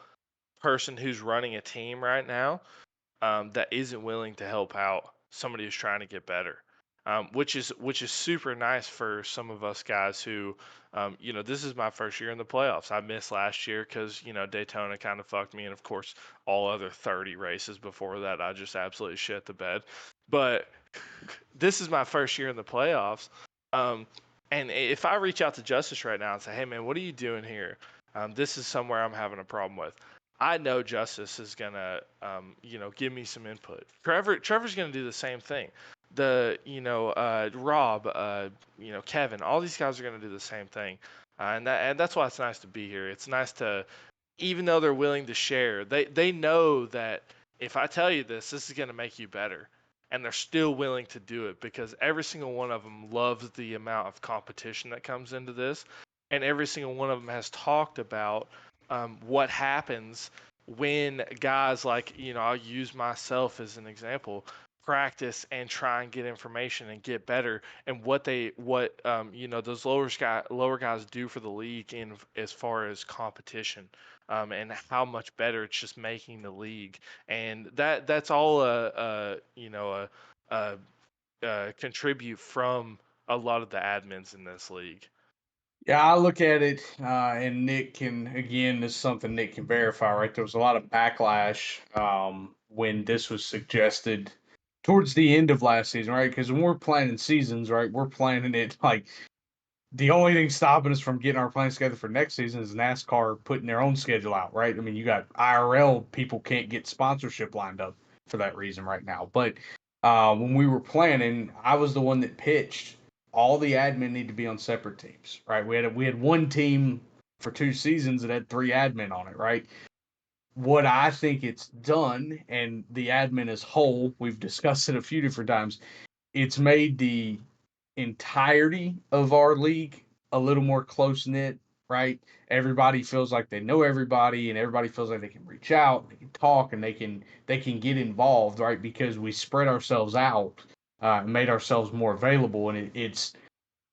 S4: person who's running a team right now that isn't willing to help out somebody who's trying to get better. Which is super nice for some of us guys who, this is my first year in the playoffs. I missed last year because Daytona kind of fucked me, and of course all other 30 races before that I just absolutely shit the bed. But this is my first year in the playoffs. Um, and if I reach out to Justice right now and say, "Hey man, what are you doing here? This is somewhere I'm having a problem with." I know Justice is gonna, give me some input. Trevor's gonna do the same thing. Rob, Kevin, all these guys are gonna do the same thing, and that's why it's nice to be here. It's nice to, even though they're willing to share, they know that if I tell you this is gonna make you better, and they're still willing to do it because every single one of them loves the amount of competition that comes into this, and every single one of them has talked about what happens when guys like, I'll use myself as an example, practice and try and get information and get better, and those lower guys do for the league in as far as competition, and how much better it's just making the league, and that's all contribute from a lot of the admins in this league.
S5: Yeah, I look at it, and Nick can, again, this is something Nick can verify, right? There was a lot of backlash when this was suggested towards the end of last season, right? Because when we're planning seasons, right, we're planning it like the only thing stopping us from getting our plans together for next season is NASCAR putting their own schedule out, right? I mean, you got IRL people can't get sponsorship lined up for that reason right now. But when we were planning, I was the one that pitched all the admin need to be on separate teams, right? We had one team for 2 seasons that had 3 admin on it, right? What I think it's done, and the admin as whole, we've discussed it a few different times, it's made the entirety of our league a little more close knit, right? Everybody feels like they know everybody, and everybody feels like they can reach out, they can talk, and they can get involved, right? Because we spread ourselves out, and made ourselves more available, and it's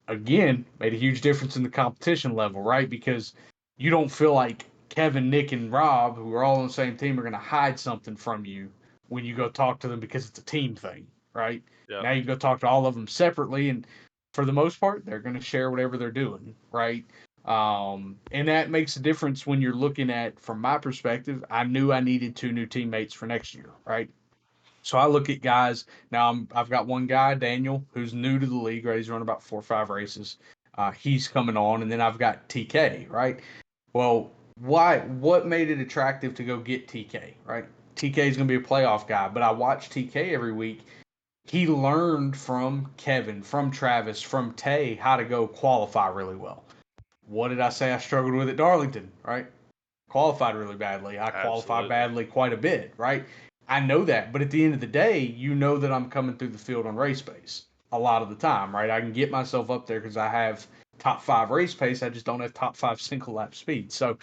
S5: again made a huge difference in the competition level, right? Because you don't feel like Kevin, Nick, and Rob, who are all on the same team, are going to hide something from you when you go talk to them because it's a team thing, right?
S4: Yeah.
S5: Now you can go talk to all of them separately, and for the most part, they're going to share whatever they're doing, right? And that makes a difference when you're looking at, from my perspective, I knew I needed 2 new teammates for next year, right? So I look at guys now. I've got one guy, Daniel, who's new to the league. Right, he's run about 4 or 5 races. He's coming on, and then I've got TK. Right. Well, why? What made it attractive to go get TK? Right. TK is going to be a playoff guy, but I watch TK every week. He learned from Kevin, from Travis, from Tay how to go qualify really well. What did I say I struggled with at Darlington? Right, qualified really badly. I qualified
S4: Absolutely.
S5: badly quite a bit, right? I know that, but at the end of the day, you know that I'm coming through the field on race pace a lot of the time, right? I can get myself up there because I have top 5 race pace. I just don't have top 5 single lap speed. So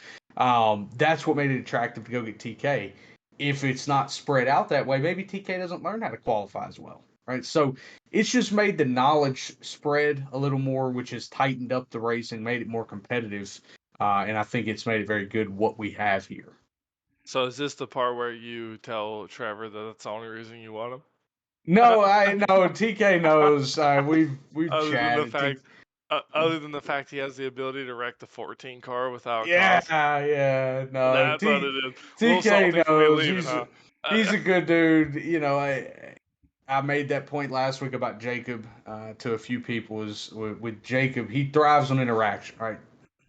S5: that's what made it attractive to go get TK. If it's not spread out that way, maybe TK doesn't learn how to qualify as well, right? So it's just made the knowledge spread a little more, which has tightened up the racing, made it more competitive, and I think it's made it very good what we have here.
S4: So is this the part where you tell Trevor that that's the only reason you want him?
S5: No, I know TK knows. We've
S4: other than the
S5: chatted.
S4: fact, other than the fact he has the ability to wreck the 14 car without
S5: Yeah,
S4: cost.
S5: yeah. No,
S4: That's what it is. A little
S5: TK
S4: salty for me
S5: knows.
S4: leaving,
S5: He's
S4: huh?
S5: he's a good dude. I made that point last week about Jacob to a few people. Is with Jacob, he thrives on interaction, right?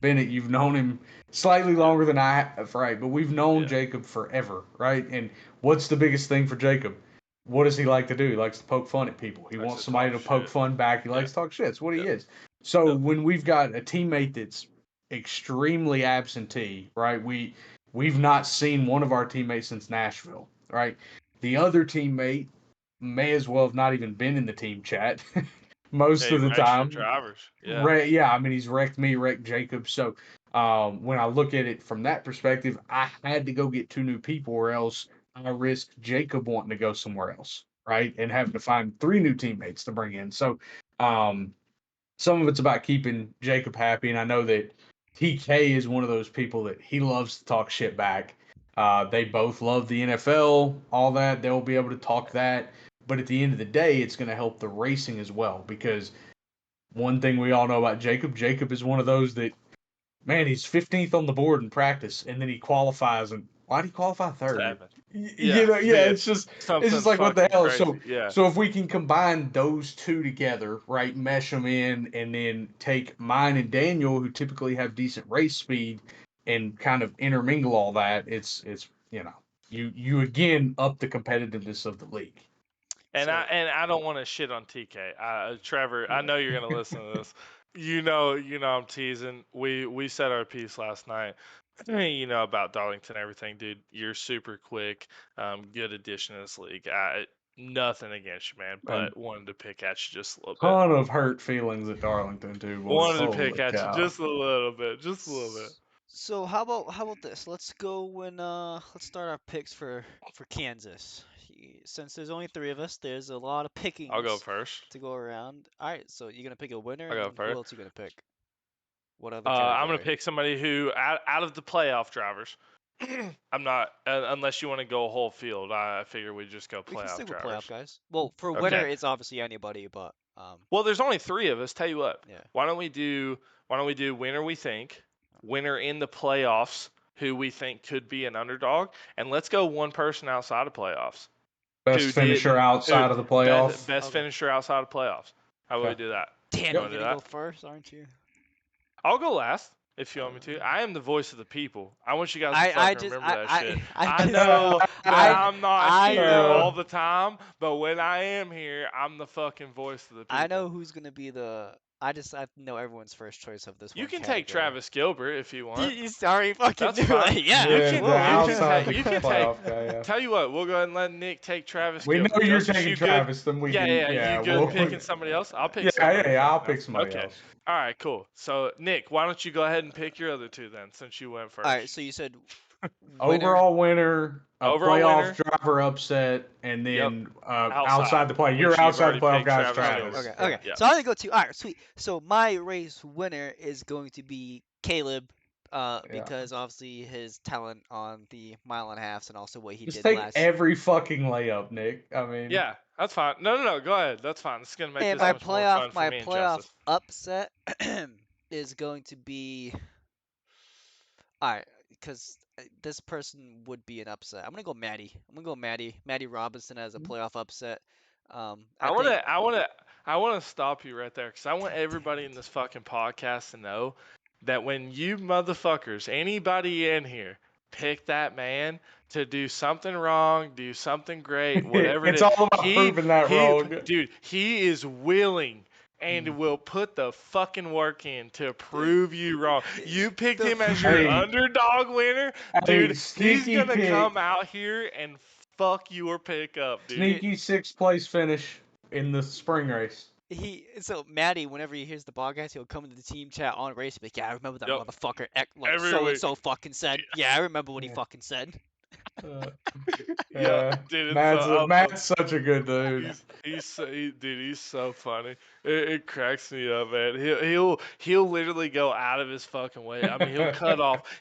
S5: Bennett, you've known him slightly
S4: Yeah,
S5: longer than I have, right? But we've known
S4: yeah.
S5: Jacob forever, right? And what's the biggest thing for Jacob? What does he like to do? He likes to poke fun at people. He
S4: Likes
S5: wants
S4: to
S5: somebody
S4: talk
S5: to poke
S4: shit.
S5: fun back. He
S4: Yeah,
S5: likes to talk shit. It's what he
S4: yeah,
S5: is. So
S4: yeah.
S5: when we've got a teammate that's extremely absentee, right? We've not seen one of our teammates since Nashville, right? The other teammate may as well have not even been in the team chat most
S4: Hey,
S5: of the
S4: extra
S5: time.
S4: drivers. Yeah,
S5: Yeah, I mean he's wrecked me, wrecked Jacob. So When I look at it from that perspective, I had to go get two new people, or else I risk Jacob wanting to go somewhere else, right? And having to find three new teammates to bring in. So, um, some of it's about keeping Jacob happy, and I know that TK is one of those people that he loves to talk shit back. They both love the NFL, all that. They'll be able to talk that, but at the end of the day, it's going to help the racing as well. Because one thing we all know about Jacob, Jacob is one of those that, man, he's 15th on the board in practice, and then he qualifies, and why did he qualify third?
S4: 7.
S5: You know, yeah,
S4: Dude,
S5: it's just
S4: something
S5: like what the
S4: fucking
S5: hell.
S4: crazy. Yeah.
S5: So if we can combine those two together, right, mesh them in, and then take mine and Daniel, who typically have decent race speed, and kind of intermingle all that, it's you again up the competitiveness of the league.
S4: And
S3: So
S4: I don't want to shit on TK. Trevor, I know you're gonna listen to this. You know I'm teasing. We said our piece last night. You know about Darlington, everything, dude. You're super quick. Good addition to this league. Nothing against you, man,
S5: And
S4: but wanted to pick at you just a little bit.
S5: ton of hurt feelings at Darlington too, boys.
S4: Wanted to pick
S5: Holy
S4: at you
S5: cow!
S4: just a little bit, just a little bit.
S3: So how about this? Let's go when let's start our picks for Kansas. Since there's only three of us, there's a lot of
S4: I'll go
S3: pickings
S4: first.
S3: to go around. All right, so you're gonna pick a winner,
S4: I'll
S3: and
S4: go
S3: then who
S4: first.
S3: else you gonna pick? What other
S4: I'm gonna
S3: category?
S4: pick somebody who out of the playoff drivers. I'm not unless you want to go whole field. I figure we just go
S3: We can
S4: playoff
S3: stick with playoff
S4: drivers.
S3: guys. Well, for winner,
S4: Okay.
S3: it's obviously anybody, but
S4: Well, there's only 3 of us. Tell you what.
S3: yeah.
S4: Why don't we do winner we think, winner in the playoffs who we think could be an underdog, and let's go one person outside of playoffs
S5: Best
S4: who
S5: finisher
S4: didn't who
S5: outside of the playoff.
S4: best
S3: Okay.
S4: finisher outside of playoffs. How about we
S5: Okay.
S4: do that?
S3: Damn,
S4: You
S3: you're
S4: want to do
S3: gonna go
S4: that?
S3: first, aren't you?
S4: I'll go last if you want me to. I am the voice of the people. I want you guys to
S3: I
S4: fucking
S3: just
S4: remember that shit.
S3: I
S4: I
S3: just
S4: know that
S3: I
S4: I'm not
S3: I
S4: here all
S3: know
S4: the time, but when I am here, I'm the fucking voice of the
S3: I know
S4: people.
S3: who's gonna be the. I know everyone's first choice of this
S4: You
S3: one
S4: can take
S3: category.
S4: Travis Gilbert if you want.
S3: You sorry fucking
S4: That's
S3: knew
S4: fine.
S3: it. Yeah,
S4: You
S5: Yeah,
S4: can
S5: the
S3: whoa,
S4: you can
S3: okay.
S5: outside
S4: take
S5: the
S4: you can take.
S5: playoff guy. Yeah.
S4: Tell you what, we'll go ahead and let Nick take Travis
S5: We know
S4: Gilbert.
S5: you're
S4: Justice,
S5: taking
S4: you good?
S5: Travis, then we
S4: Yeah,
S5: can.
S4: yeah.
S5: Yeah,
S4: You good
S5: we'll,
S4: picking somebody else? I'll pick
S5: yeah,
S4: somebody.
S5: yeah. I'll
S4: fucking
S5: pick
S4: else.
S5: somebody
S4: Okay.
S5: else.
S4: All right, cool. So Nick, why don't you go ahead and pick your other 2 then, since you went
S3: All right,
S4: first?
S3: so you said winner.
S5: Overall winner, a
S4: Overall
S5: playoff
S4: winner.
S5: driver upset, and
S4: Yep.
S5: then
S4: Outside,
S5: outside the play. You're
S4: which you've
S5: outside the
S4: already
S5: playoff,
S4: picked
S5: guys.
S4: Travis
S3: Okay,
S4: Gilbert.
S5: Travis.
S3: okay,
S5: Yeah.
S3: okay.
S4: Yep.
S3: So I'm gonna go to. All right, sweet. So my race winner is going to be Caleb,
S5: Yeah.
S3: because obviously his talent on the mile and a halves and also what he
S5: Just
S3: did
S5: take
S3: last.
S5: every fucking layup, Nick. I mean,
S4: Yeah, that's fine. No. Go ahead. That's fine. It's gonna make
S3: And
S4: this much more fun for
S3: my
S4: me and
S3: playoff
S4: Justice.
S3: upset is going to be. All right, because this person would be an upset. I'm gonna go Maddie. I'm gonna go Maddie. Maddie Robinson as a playoff upset. I
S4: I
S3: think.
S4: wanna, I wanna, I wanna stop you right there because I want
S3: God
S4: everybody
S3: damn
S4: in
S3: it.
S4: this fucking podcast to know that when you motherfuckers, anybody in here, pick that man to do something wrong, do something great, whatever it
S5: it's
S4: is,
S5: all about proving that wrong.
S4: dude, he is willing and will put the fucking work in to prove you wrong. You picked him as your
S5: Hey,
S4: underdog winner,
S5: hey,
S4: dude. He's
S5: sneaky
S4: gonna
S5: pick,
S4: come out here and fuck your pick up, dude.
S5: sneaky sixth place finish in the spring race.
S3: So Maddie, whenever he hears the podcast, he'll come to the team chat on race, and be like, "Yeah, I remember that
S4: Yep.
S3: motherfucker. Like
S4: Every
S3: so and
S4: week.
S3: so fucking said. Yeah, I remember what he
S5: Yeah.
S3: fucking said."
S5: Uh,
S4: Yeah, dude, it's so,
S5: Matt's such a good dude.
S4: he's so funny. It cracks me up, man. He'll literally go out of his fucking way. I mean,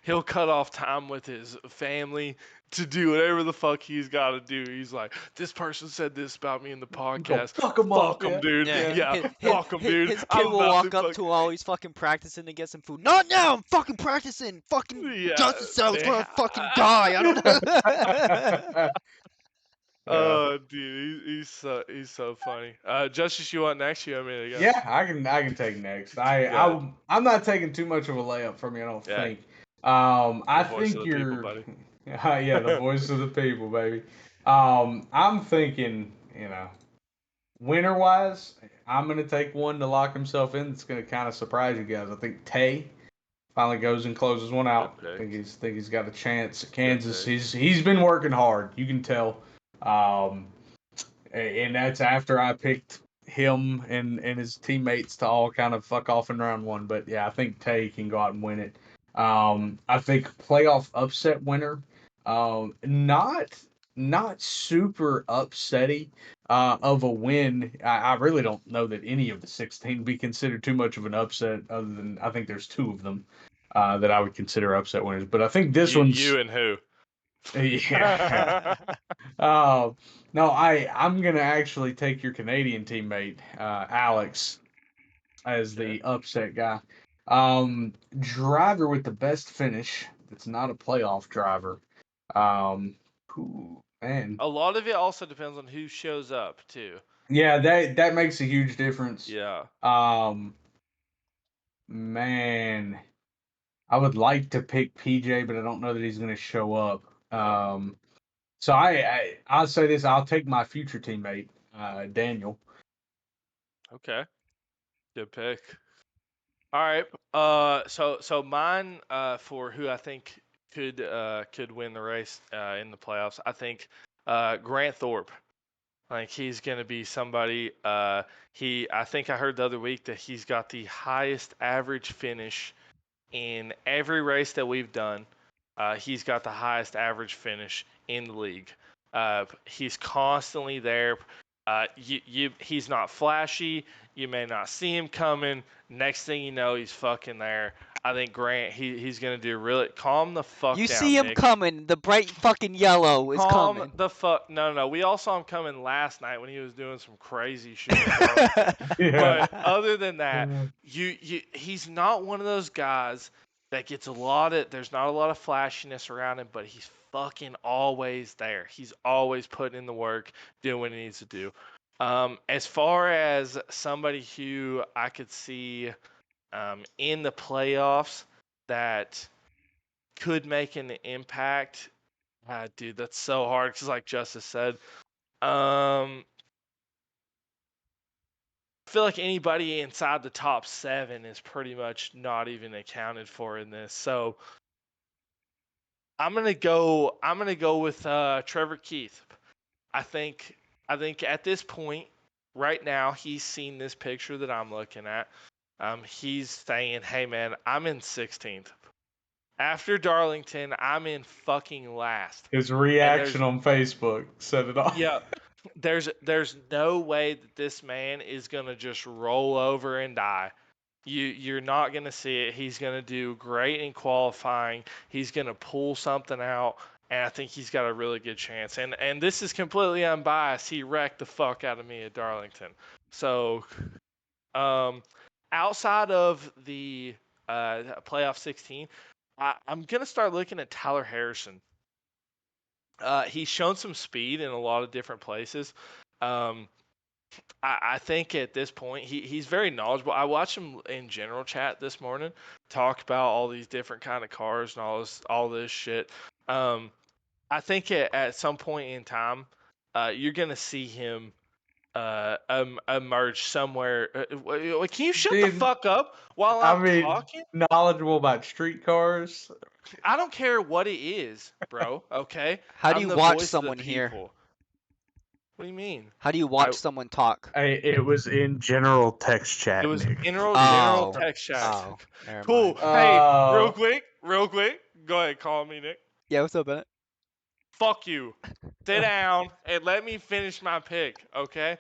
S4: he'll cut off time with his family to do whatever the fuck he's got to do. He's like, this person said this about me in the
S5: Go
S4: podcast.
S5: fuck him up,
S4: Fuck him,
S5: yeah.
S4: dude.
S3: Yeah,
S4: Yeah, fuck him, dude.
S3: his
S4: I'm
S3: kid will
S4: about
S3: walk
S4: to
S3: up
S4: fuck.
S3: to him while he's fucking practicing to get some food. Not now, I'm fucking practicing. Fucking
S4: Yeah,
S3: Justice said I was gonna
S4: man.
S3: fucking die. I don't know.
S5: Yeah.
S4: Oh, dude, he's so funny. Justice, you want next? You want me to go?
S5: Yeah, I can take next.
S4: Go
S5: I'm not taking too much of a layup from you. I don't
S4: Yeah.
S5: think. I
S4: The voice
S5: think
S4: of the people,
S5: you're.
S4: buddy.
S5: Yeah, the voice of the people, baby. I'm thinking, winner wise, I'm gonna take one to lock himself in. It's gonna kind of surprise you guys. I think Tay finally goes and closes one out.
S4: Good
S5: I
S4: pick.
S5: think he's got a chance at Kansas.
S4: pick.
S5: He's been working hard. You can tell. And that's after I picked him and his teammates to all kind of fuck off in round one. But yeah, I think Tay can go out and win it. I think playoff upset winner. Not super upsetty of a win. I really don't know that any of the 16 be considered too much of an upset, other than I think there's two of them that I would consider upset winners. But I think this one's
S4: You and who?
S5: yeah. Uh, no, I'm gonna actually take your Canadian teammate, Alex, as
S4: Okay.
S5: the upset guy. Driver with the best finish. That's not a playoff driver. Man,
S4: A lot of it also depends on who shows up too.
S5: yeah, that makes a huge difference.
S4: Yeah.
S5: Um, man, I would like to pick PJ, but I don't know that he's gonna show up.
S4: Yep.
S5: So I'll say this. I'll take my future teammate, Daniel.
S4: Okay. Good pick. All right. So mine for who I think could win the race in the playoffs. I think Grant Thorpe. Like he's gonna be somebody. I think I heard the other week that he's got the highest average finish in every race that we've done. He's got the highest average finish in the league. He's constantly there. He's not flashy. You may not see him coming. Next thing you know, he's fucking there. I think Grant, he's gonna do really calm the fuck
S3: You see
S4: down,
S3: him
S4: Nick.
S3: coming. The bright fucking yellow is
S4: Calm
S3: coming.
S4: the fuck. No. We all saw him coming last night when he was doing some crazy shit in Darlington.
S5: Yeah.
S4: But other than that, he's not one of those guys that gets a lot of. There's not a lot of flashiness around him, but he's fucking always there. He's always putting in the work, doing what he needs to do. As far as somebody who I could see in the playoffs that could make an impact, dude, that's so hard because, like Justice said, I feel like anybody inside the top 7 is pretty much not even accounted for in this. So I'm gonna go. I'm gonna go with Trevor Keith. I think. I think at this point, right now, he's seen this picture that I'm looking at. He's saying, "Hey, man, I'm in 16th. After Darlington, I'm in fucking last."
S5: His
S4: And
S5: reaction
S4: there's
S5: on Facebook said it all.
S4: yeah, there's no way that this man is gonna just roll over and die. You're not gonna see it. He's gonna do great in qualifying. He's gonna pull something out, and I think he's got a really good chance. And this is completely unbiased. He wrecked the fuck out of me at Darlington. So, um, outside of the playoff 16, I'm gonna start looking at Tyler Harrison. He's shown some speed in a lot of different places. Um, I think at this point he's very knowledgeable. I watched him in general chat this morning talk about all these different kind of cars and all this shit. I think at some point in time, you're gonna see him emerge somewhere. Can you shut the
S5: Dude,
S4: fuck up while
S5: I
S4: I'm
S5: mean,
S4: talking?
S5: knowledgeable about street cars.
S4: I don't care what it is, bro. Okay,
S3: How do
S4: I'm
S3: you
S4: the
S3: watch
S4: voice of the
S3: someone here?
S4: people. What do you mean?
S3: How do you
S4: I
S3: watch someone talk?
S5: It was in general text
S4: It
S5: chat,
S4: was
S5: Nick.
S4: general
S3: Oh.
S4: text chat.
S3: Oh. Never
S4: Cool.
S3: mind.
S4: Hey, real
S5: Oh,
S4: quick, real quick. Go ahead, call me Nick.
S3: Yeah, what's up, Bennett?
S4: Fuck you. Sit down and let me finish my pick, okay?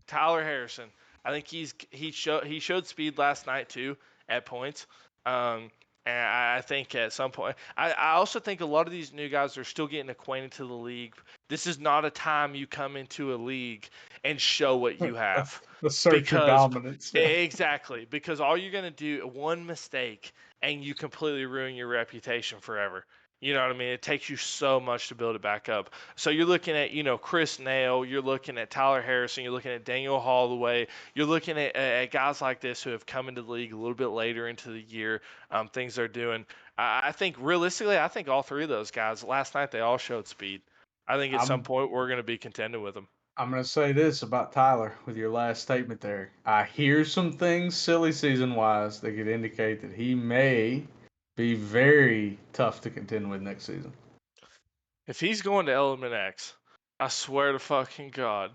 S4: Tyler Harrison. I think he showed speed last night too at points. Um, and I think at some point, I also think a lot of these new guys are still getting acquainted to the league. This is not a time you come into a league and show what you have.
S5: assert your
S4: Because
S5: dominance.
S4: exactly, because all you're gonna do one mistake and you completely ruin your reputation forever. You know what I mean? It takes you so much to build it back up. So you're looking at, Chris Nail, you're looking at Tyler Harrison, you're looking at Daniel Holloway, you're looking at guys like this who have come into the league a little bit later into the year, things they're doing. I think realistically, I think all three of those guys last night they all showed speed. I think at some
S5: I'm
S4: point we're going to be contending with them.
S5: I'm gonna say this about Tyler with your last statement there. I hear some things silly season wise that could indicate that he may be very tough to contend with next season.
S4: If he's going to Element X, I swear to fucking God,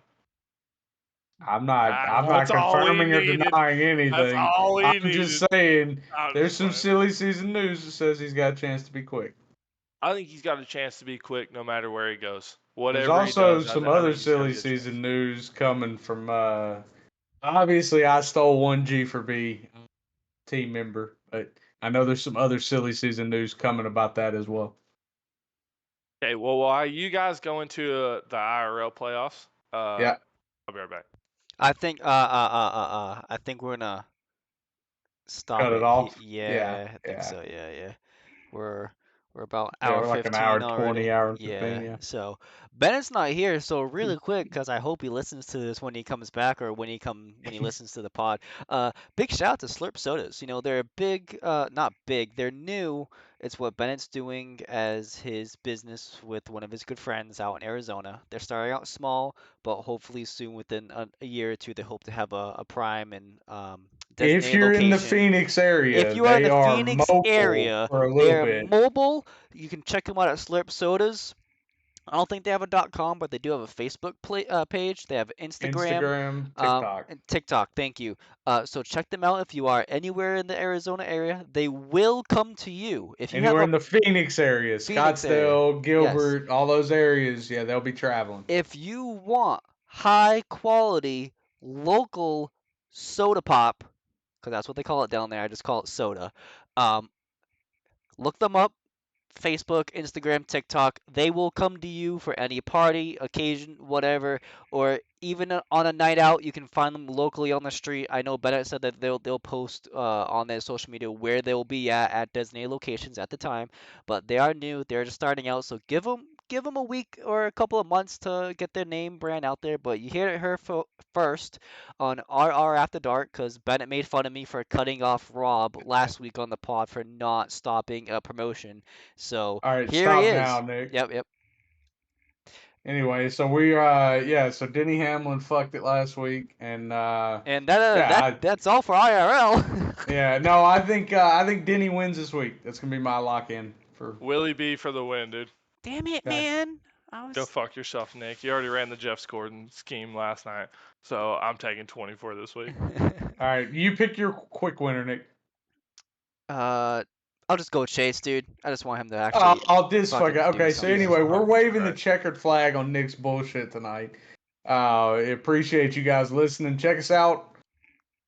S5: I'm not
S4: That's all he
S5: confirming or
S4: needed.
S5: denying
S4: That's
S5: anything.
S4: all he
S5: I'm just
S4: needed.
S5: saying
S4: I'm
S5: there's
S4: just
S5: some
S4: playing.
S5: silly season news that says he's got a chance to be quick.
S4: I think he's got a chance to be quick no matter where he goes.
S5: There's
S4: Whatever he
S5: also
S4: does,
S5: some
S4: I
S5: other
S4: think he's got a
S5: silly
S4: good chance.
S5: season news coming from obviously I stole one G for B team member, but I know there's some other silly season news coming about that as well.
S4: Okay, well, while you guys go into the IRL playoffs,
S5: Yeah.
S4: I'll be right back.
S3: I think I think we're gonna stop
S5: Cut it
S3: it.
S5: off. Yeah,
S3: Yeah, I think
S5: yeah.
S3: so. Yeah. We're we're about
S5: Yeah,
S3: hour
S5: we're like an
S3: 15
S5: hour
S3: already.
S5: 20, hour and 15,
S3: Yeah.
S5: yeah.
S3: So Bennett's not here, so really quick, because I hope he listens to this when he comes back or when he listens to the pod. Big shout out to Slurp Sodas. You know, they're big, not big, they're new. It's what Bennett's doing as his business with one of his good friends out in Arizona. They're starting out small, but hopefully soon, within a year or two, they hope to have a prime and
S5: If
S3: designated
S5: you're in the
S3: location.
S5: Phoenix
S3: If
S5: area,
S3: you are in
S5: they
S3: the
S5: are
S3: Phoenix
S5: mobile
S3: area,
S5: for a
S3: they
S5: little
S3: are
S5: bit.
S3: mobile. You can check them out at Slurp Sodas. I don't think they have a .com, but they do have a Facebook page. They have Instagram,
S5: Instagram, TikTok.
S3: and TikTok. Thank you. So check them out if you are anywhere in the Arizona area. They will come to you if you have
S5: Anywhere
S3: a
S5: in the Phoenix area,
S3: Phoenix area.
S5: Scottsdale,
S3: Yes.
S5: Gilbert, all those areas, yeah, they'll be traveling.
S3: If you want high quality local soda pop, because that's what they call it down there. I just call it soda. Um, Look them up. Facebook, Instagram, TikTok, they will come to you for any party, occasion, whatever, or even on a night out, you can find them locally on the street. I know Bennett said that they'll post on their social media where they'll be at designated locations at the time, but they are new, they're just starting out, so give them a week or a couple of months to get their name brand out there. But you hear it here first on RR After Dark, because Bennett made fun of me for cutting off Rob last week on the pod for not stopping a promotion. So
S5: All right,
S3: here he
S5: stop now,
S3: is.
S5: Nick.
S3: Yep.
S5: Anyway, so so Denny Hamlin fucked it last week, and
S3: And
S5: yeah,
S3: that's all for IRL.
S5: no, I think Denny wins this week. That's gonna be my lock in for.
S4: Willie B for the win, dude.
S3: Damn it,
S5: Okay.
S3: man! I
S4: Go
S3: was.
S4: fuck yourself, Nick. You already ran the Jeff Gordon scheme last night, so I'm taking 24 this week.
S5: All right, you pick your quick winner, Nick.
S3: I'll just go with Chase, dude. I just want him to actually
S5: I'll this fuck.
S3: fucking do
S5: Okay, so
S3: something.
S5: anyway, we're
S4: Jesus
S5: waving the
S4: Christ.
S5: checkered flag on Nick's bullshit tonight. Appreciate you guys listening. Check us out.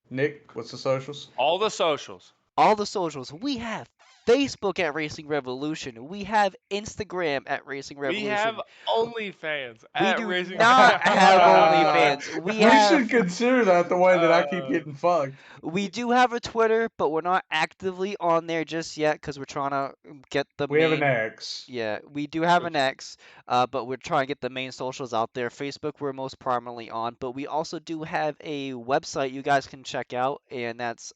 S5: Nick, what's the socials?
S4: All the socials.
S3: All the socials. We have Facebook at Racing Revolution. We have Instagram at Racing
S4: We
S3: Revolution.
S4: have OnlyFans
S3: We
S4: at
S3: do
S4: Racing.
S3: not have OnlyFans.
S5: We should consider that the way that I keep getting fucked.
S3: We do have a Twitter, but we're not actively on there just yet because we're trying to get the
S5: We
S3: main.
S5: have an X.
S3: Yeah, we do have an X, but we're trying to get the main socials out there. Facebook, we're most prominently on, but we also do have a website you guys can check out, and that's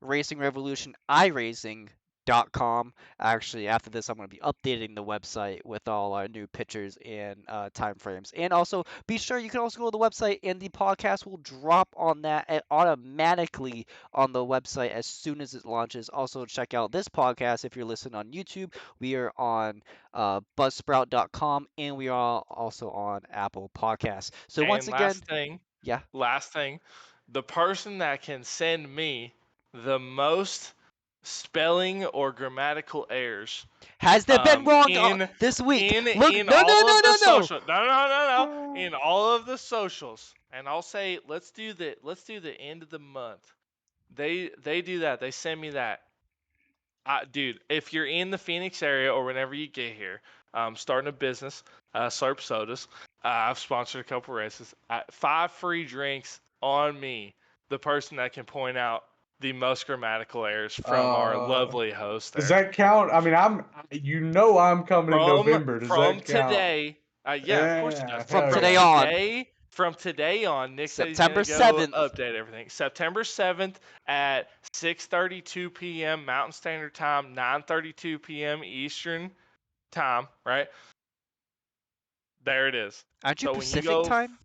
S3: Racing Revolution iRacing.com. Actually, after this, I'm going to be updating the website with all our new pictures and time frames. And also, be sure you can also go to the website, and the podcast will drop on that automatically on the website as soon as it launches. Also, check out this podcast if you're listening on YouTube. We are on buzzsprout.com, and we are also on Apple Podcasts. So once
S4: And
S3: again,
S4: last thing, the person that can send me the most spelling or grammatical errors
S3: has there been wrong
S4: in
S3: this week?
S4: in
S3: Look,
S4: in
S3: no,
S4: all of the
S3: no.
S4: social no in all of the socials, and I'll say let's do the end of the month. They do that. They send me that. Dude, if you're in the Phoenix area or whenever you get here, starting a business, Slurp Sodas. I've sponsored a couple races. 5 free drinks on me. The person that can point out the most grammatical errors from our lovely host there.
S5: Does that count? I mean, I'm coming in November. Does
S4: From
S5: that count?
S4: today, yeah, of course it does.
S3: From today on.
S4: From today on, Nick said he's
S3: September
S4: going to go
S3: 7th.
S4: update everything. September 7th at 6:32 p.m. Mountain Standard Time, 9:32 p.m. Eastern Time, right? There it is.
S3: Aren't you
S4: So when
S3: Pacific
S4: you go,
S3: time?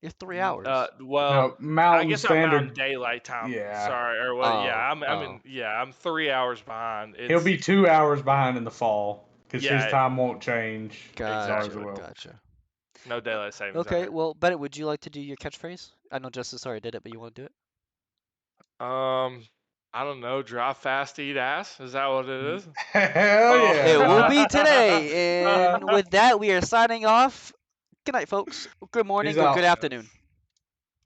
S3: You're 3 hours.
S4: well,
S5: No, Mountain
S4: I guess
S5: Standard.
S4: I'm Mountain Daylight Time.
S5: Yeah.
S4: Sorry, or what?
S3: Oh,
S4: yeah, I'm 3 hours behind.
S5: He'll be 2 hours behind in the fall because
S4: Yeah.
S5: his time won't change.
S3: Gotcha,
S5: Ours will.
S3: gotcha.
S4: No daylight savings.
S3: Okay, well, Bennett, would you like to do your catchphrase? I know Justice already did it, but you want to do it?
S4: I don't know. Drive fast, eat ass. Is that what it is?
S5: Hell
S4: Oh.
S5: yeah,
S3: It will
S5: bro.
S3: be today. And with that, we are signing off. Good night, folks. Good morning
S5: Peace
S3: or
S5: out.
S3: good afternoon.